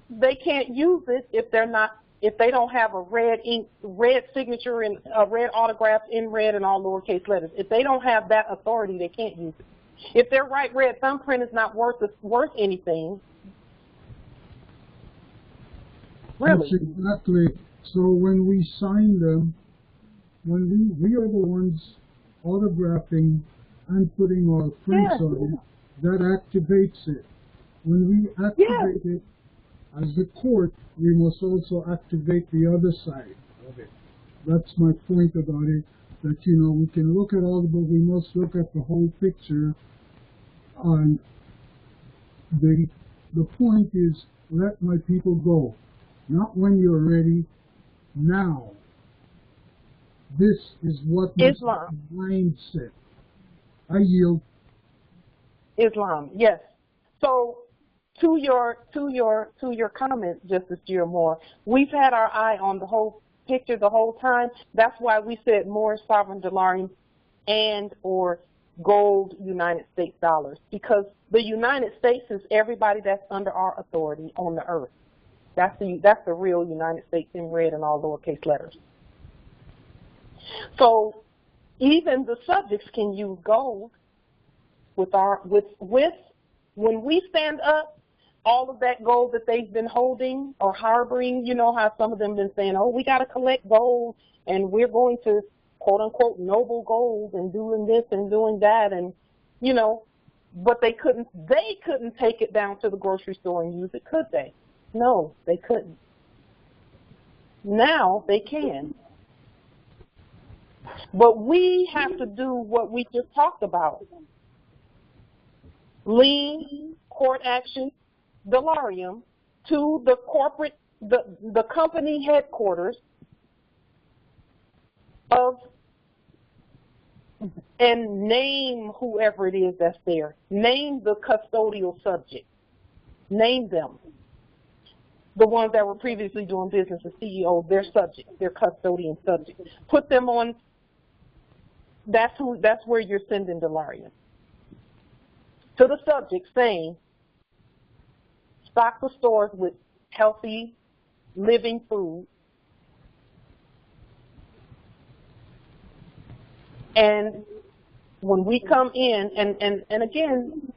they can't use it if they don't have a red signature and red autograph in red and all lowercase letters. If they don't have that authority, they can't use it. If their right red thumbprint is not worth anything, really. That's exactly. So when we sign them, when we are the ones autographing and putting our prints on it, that activates it. When we activate it, as the court, we must also activate the other side of it. That's my point about it, that, we can look at all, but we must look at the whole picture. And the point is, let my people go. Not when you're ready, now. This is what Islam. Mindset. I yield. Islam, yes. So to your comment, Justice Gilmore, we've had our eye on the whole picture the whole time. That's why we said more sovereign dollarium and or gold United States dollars, because the United States is everybody that's under our authority on the earth. That's the real United States in red and all lowercase letters. So even the subjects can use gold with when we stand up, all of that gold that they've been holding or harboring, you know how some of them been saying, oh, we got to collect gold and we're going to quote unquote noble gold and doing this and doing that, and but they couldn't take it down to the grocery store and use it, could they? No, they couldn't. Now they can. But we have to do what we just talked about. Lien, court action, dollarium to the corporate, the company headquarters of, and name whoever it is that's there. Name the custodial subject. Name them. The ones that were previously doing business as CEOs, their subject, their custodian subject. Put them on. That's where you're sending dollarium. To the subject saying, stock the stores with healthy, living food, and when we come in, and again,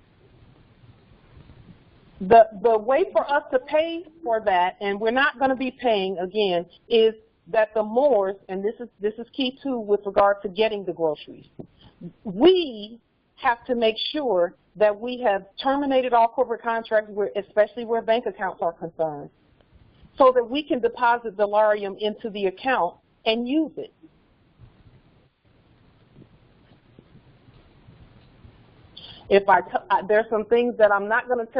the way for us to pay for that, and we're not going to be paying again, is that the Moors, and this is key too with regard to getting the groceries, we have to make sure that we have terminated all corporate contracts, especially where bank accounts are concerned, so that we can deposit dollarium into the account and use it. There's some things that I'm not going to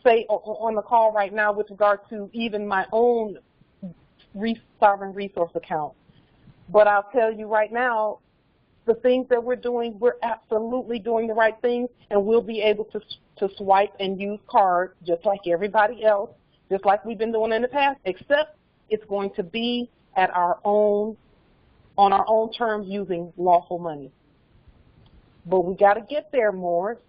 say on the call right now with regard to even my own sovereign resource account. But I'll tell you right now, the things that we're doing, we're absolutely doing the right things, and we'll be able to swipe and use cards just like everybody else, just like we've been doing in the past, except it's going to be on our own terms using lawful money. But we got to get there, Moors.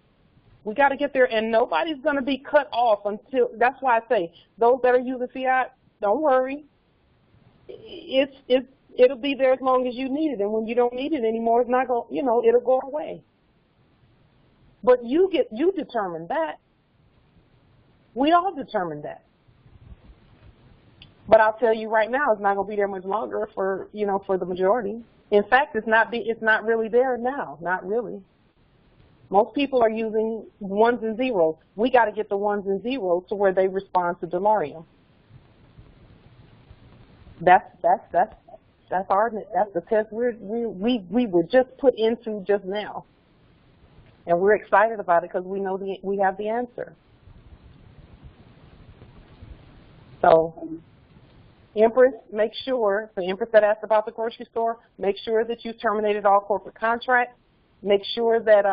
We got to get there, and nobody's going to be cut off until, that's why I say, those that are using fiat, don't worry. It'll be there as long as you need it, and when you don't need it anymore, it's not going, it'll go away. But you determine that. We all determine that. But I'll tell you right now, it's not going to be there much longer for the majority. In fact, it's not really there now, not really. Most people are using ones and zeros. We got to get the ones and zeros to where they respond to dollarium. That's the test we were just put into just now, and we're excited about it because we know we have the answer. So, Empress, make sure, the Empress that asked about the grocery store, make sure that you terminated all corporate contracts. Make sure that,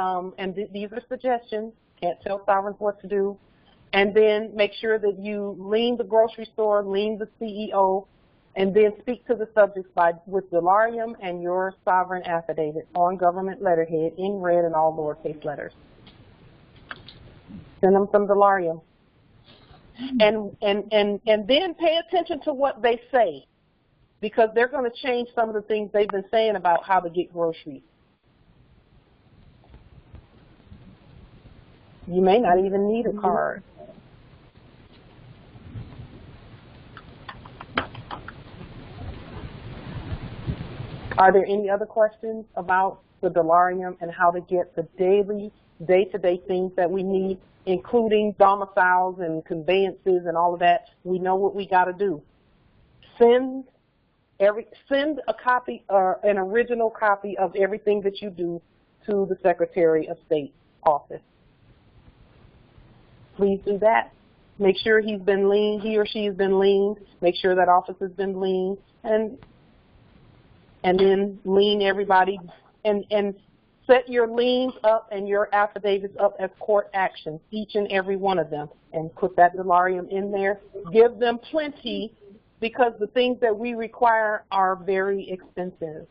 these are suggestions, can't tell sovereigns what to do. And then make sure that you lien the grocery store, lien the CEO, and then speak to the subjects with dollarium and your sovereign affidavit on government letterhead in red and all lowercase letters. Send them some dollarium. And then pay attention to what they say, because they're going to change some of the things they've been saying about how to get groceries. You may not even need a card. Are there any other questions about the dollarium and how to get the daily, day-to-day things that we need, including domiciles and conveyances and all of that? We know what we got to do. Send a copy, an original copy of everything that you do to the Secretary of State's office. Please do that. Make sure he or she has been liened. Make sure that office has been liened, and then lien everybody, and set your liens up and your affidavits up as court actions, each and every one of them, and put that dollarium in there. Give them plenty, because the things that we require are very expensive.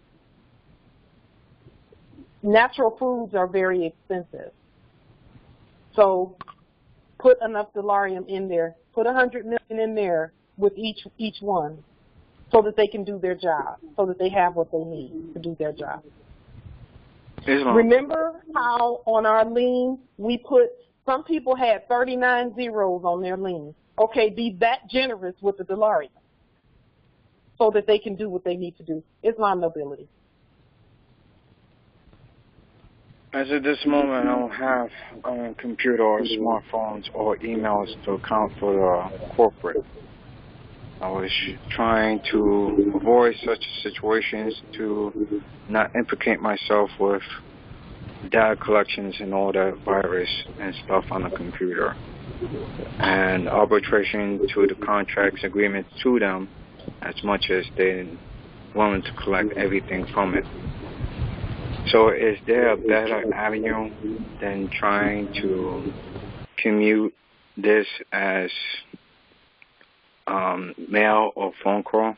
Natural foods are very expensive. So put enough dollarium in there. Put 100 million in there with each one, so that they can do their job, so that they have what they need to do their job. Remember how on our lien some people had 39 zeros on their lien. Okay, be that generous with the dollarium so that they can do what they need to do. Islam nobility. As at this moment, I don't have a computer or smartphones or emails to account for the corporate. I was trying to avoid such situations, to not implicate myself with data collections and all that virus and stuff on the computer, and arbitration to the contracts agreements to them, as much as they're willing to collect everything from it. So is there a better avenue than trying to commute this as mail or phone call?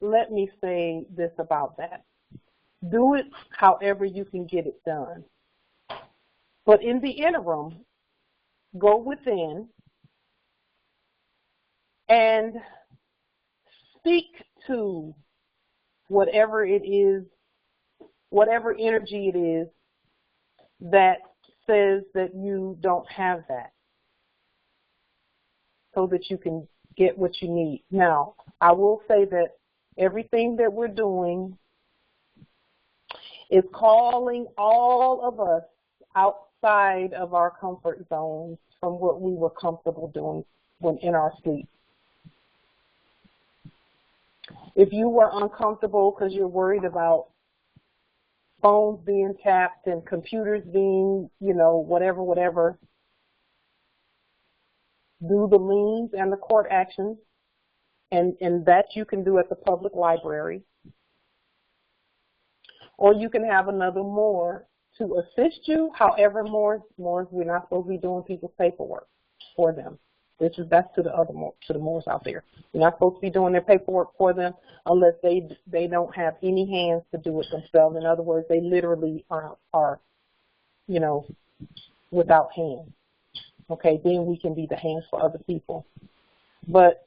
Let me say this about that. Do it however you can get it done. But in the interim, go within and speak to whatever it is, whatever energy it is that says that you don't have that, so that you can get what you need. Now, I will say that everything that we're doing is calling all of us outside of our comfort zones from what we were comfortable doing when in our sleep. If you were uncomfortable because you're worried about phones being tapped and computers being, you know, whatever, do the liens and the court actions, and that you can do at the public library. Or you can have another Moor to assist you. However, Moors, we're not supposed to be doing people's paperwork for them. That's to the other to the Moors out there. You're not supposed to be doing their paperwork for them unless they don't have any hands to do it themselves. In other words, they literally are you know, without hands. Okay, then we can be the hands for other people. But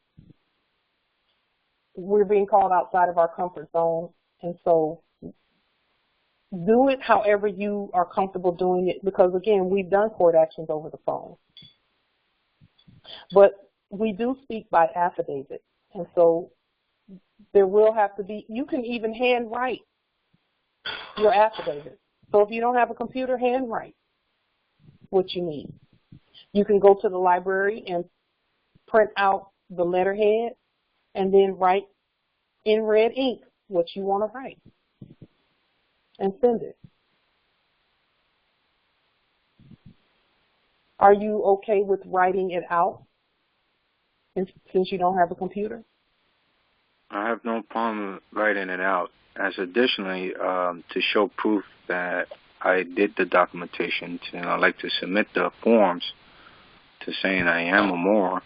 we're being called outside of our comfort zone, and so do it however you are comfortable doing it, because, again, we've done court actions over the phone. But we do speak by affidavit, and so there will have to be, you can even handwrite your affidavit. So if you don't have a computer, handwrite what you need. You can go to the library and print out the letterhead and then write in red ink what you want to write and send it. Are you okay with writing it out since you don't have a computer? I have no problem writing it out. As additionally, to show proof that I did the documentation, and I like to submit the forms to saying I am a Moor.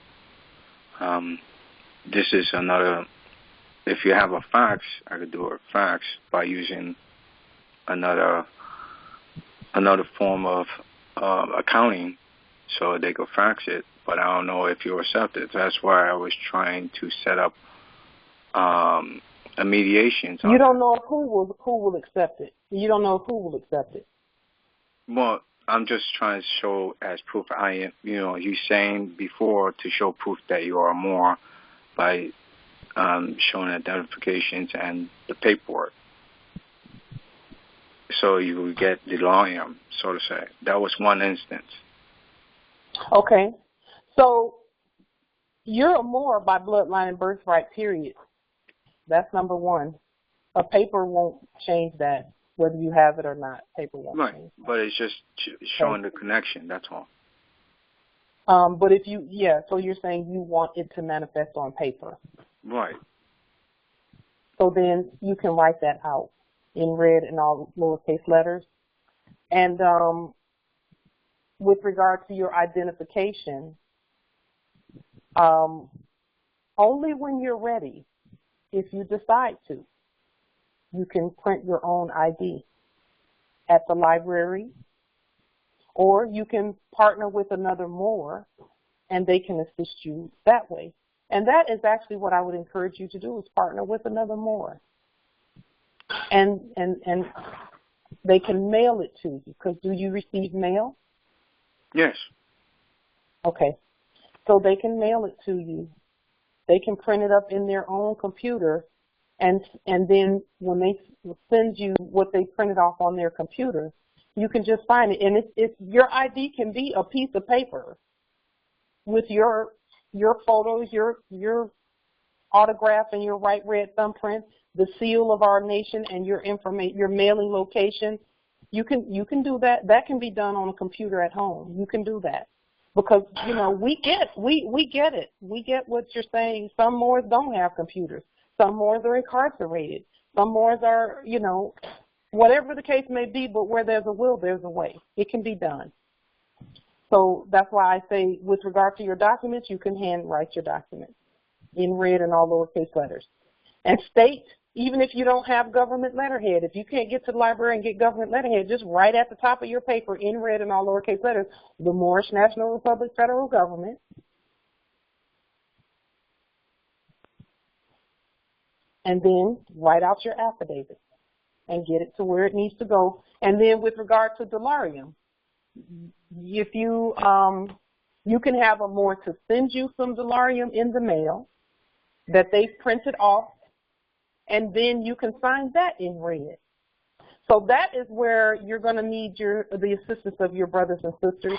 This is another, if you have a fax, I could do a fax by using another form of accounting, so they could fax it, but I don't know if you accept it. That's why I was trying to set up a mediation. You don't know who will accept it. You don't know who will accept it. Well, I'm just trying to show as proof I am, you know, you saying before to show proof that you are more by showing identifications and the paperwork. So you would get the dollarium, so to say. That was one instance. Okay. So you're a Moor by bloodline and birthright, period. That's number one. A paper won't change that, whether you have it or not. Paper won't change that. But it's just showing the connection, that's all. But if you, so you're saying you want it to manifest on paper. Right. So then you can write that out in red and all lowercase letters. And with regard to your identification, only when you're ready, if you decide to, you can print your own ID at the library, or you can partner with another Moor and they can assist you that way. And that is actually what I would encourage you to do, is partner with another Moor. And they can mail it to you, because do you receive mail? Yes. Okay. So they can mail it to you. They can print it up in their own computer, and then when they send you what they printed off on their computer, you can just find it. And it's your ID can be a piece of paper with your photos, your autograph and your right red thumbprint, the seal of our nation, and your information, your mailing location. You can do that. That can be done on a computer at home. You can do that. Because, you know, we get it. We get what you're saying. Some Moors don't have computers. Some Moors are incarcerated. Some Moors are, you know, whatever the case may be, but where there's a will, there's a way. It can be done. So that's why I say, with regard to your documents, you can handwrite your documents in red and all lowercase letters. And state, even if you don't have government letterhead, if you can't get to the library and get government letterhead, just write at the top of your paper in red and all lowercase letters, the Moorish National Republic Federal Government. and then write out your affidavit and get it to where it needs to go. And then with regard to dollarium, if you you can have a more to send you some dollarium in the mail that they've printed off, and then you can sign that in red. So that is where you're going to need the assistance of your brothers and sisters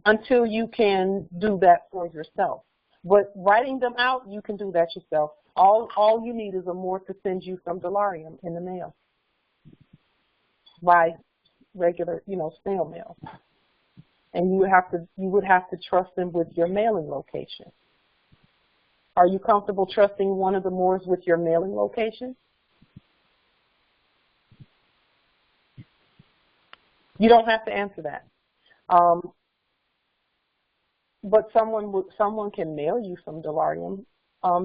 until you can do that for yourself. But writing them out, you can do that yourself. All you need is a more to send you some dollarium in the mail by regular, snail mail. And you would have to trust them with your mailing location. Are you comfortable trusting one of the Moors with your mailing location? You don't have to answer that. But someone can mail you some dollarium.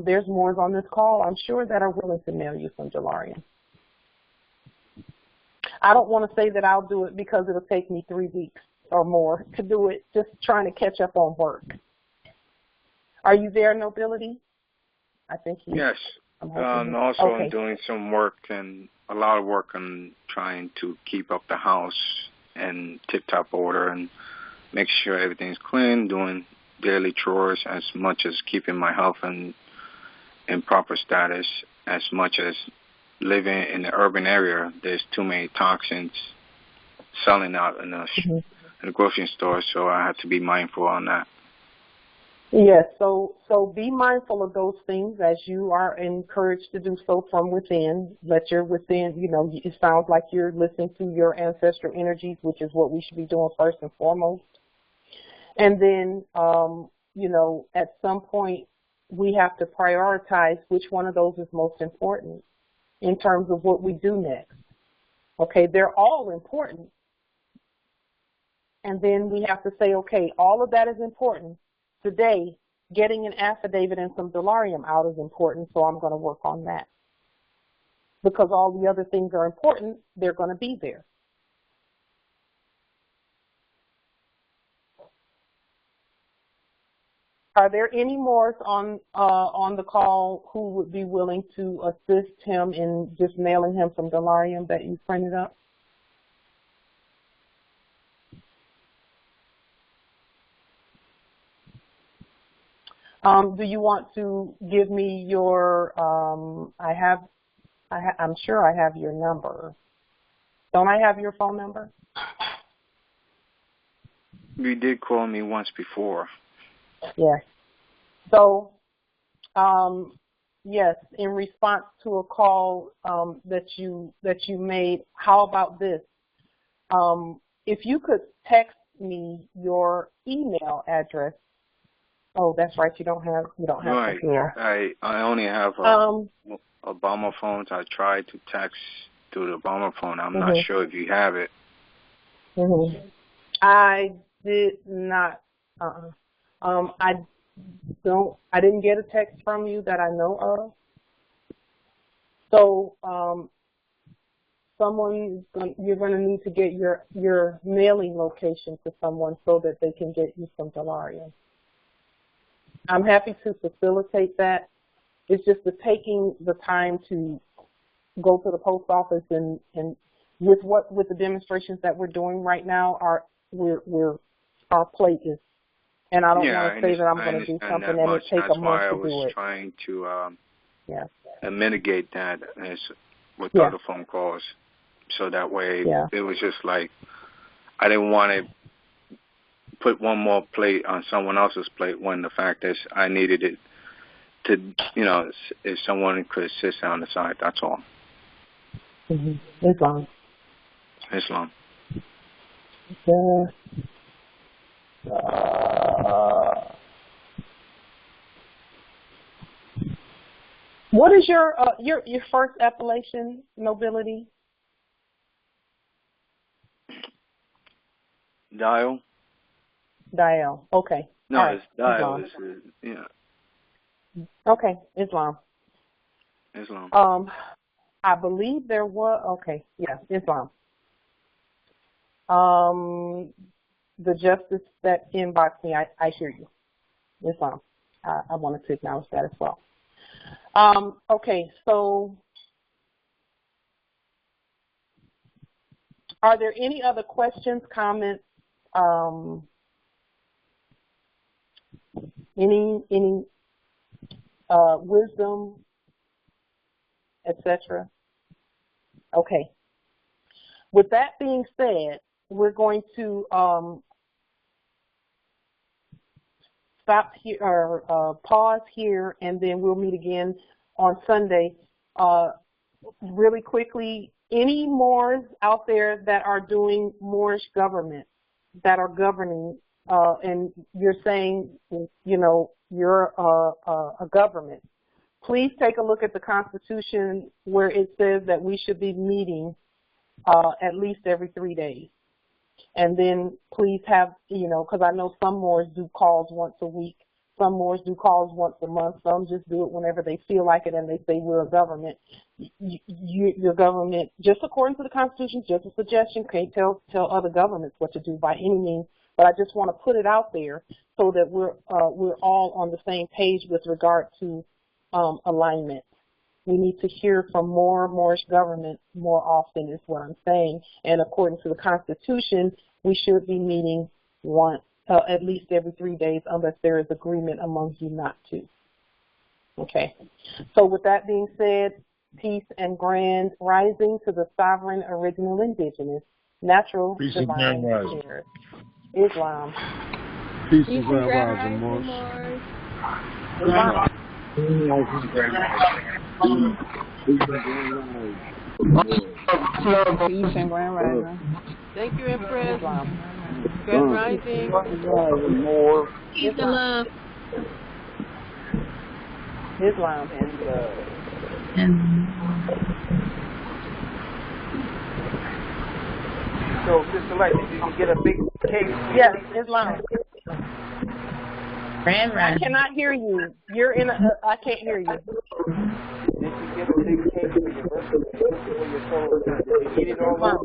There's Moors on this call, I'm sure, that are willing to mail you some dollarium. I don't want to say that I'll do it because it'll take me 3 weeks or more to do it, just trying to catch up on work. Are you there, Nobility? I think you. Yes. Also, okay. I'm doing some work, and a lot of work on trying to keep up the house in tip-top order and make sure everything's clean, doing daily chores, as much as keeping my health in proper status, as much as living in the urban area. There's too many toxins selling out in the grocery store, so I have to be mindful on that. Yes, so be mindful of those things as you are encouraged to do so from within. Let your within, it sounds like you're listening to your ancestral energies, which is what we should be doing first and foremost. And then, at some point, we have to prioritize which one of those is most important in terms of what we do next. Okay, they're all important. And then we have to say, okay, all of that is important. Today, getting an affidavit and some dollarium out is important, so I'm going to work on that. Because all the other things are important, they're going to be there. Are there any more on the call who would be willing to assist him in just mailing him some dollarium that you printed up? Do you want to give me your, I'm sure I have your number. Don't I have your phone number? You did call me once before. Yes. So, yes, in response to a call that you made, how about this? If you could text me your email address. Oh, that's right. You don't have right. it here. I only have Obama phones. I tried to text to the Obama phone. I'm not sure if you have it. I did not. I didn't get a text from you that I know of. So you're going to need to get your mailing location to someone so that they can get you some dollarium. I'm happy to facilitate that. It's just taking the time to go to the post office and with the demonstrations that we're doing right now, our plate is. And I don't want to say that I'm going to do something and it take a month to do it. That's why I was trying to mitigate that with other phone calls. So that way it was just like I didn't want to put one more plate on someone else's plate when the fact is I needed it to, if someone could assist on the side, that's all. Islam. What is your first appellation, Nobility? Diall. Diall. Okay. No, right. It's Diall. Okay, Islam. I believe there was. Okay, yeah, Islam. The justice that inboxed me, I hear you. Islam. I wanted to acknowledge that as well. Okay, so are there any other questions, comments, any wisdom, etc.? Okay. With that being said, we're going to stop here or pause here, and then we'll meet again on Sunday. Really quickly, any Moors out there that are doing Moorish government, that are governing, and you're saying, you know, you're a government, please take a look at the Constitution where it says that we should be meeting at least every 3 days. And then please have, you know, because I know some Moors do calls once a week, some Moors do calls once a month, some just do it whenever they feel like it and they say we're a government. Your government, just according to the Constitution, just a suggestion, can't tell other governments what to do by any means, but I just want to put it out there so that we're all on the same page with regard to alignment. We need to hear from more Moorish government more often is what I'm saying. And according to the Constitution, we should be meeting once, at least every 3 days, unless there is agreement among you not to. Okay. So with that being said, peace and grand rising to the sovereign, original, indigenous, natural, peace divine, shared. Islam. Peace and grand rising, Moors. Islam. Peace and grand rising. Thank you, Empress. Grand rising. Peace and love. Islam. So, Sister Light, did you get a big case? Yes, Islam. Grand rising. I cannot hear you. You're in a, I can't hear you. Did you get a big case for your birthday? For your soul? Did you eat it all up?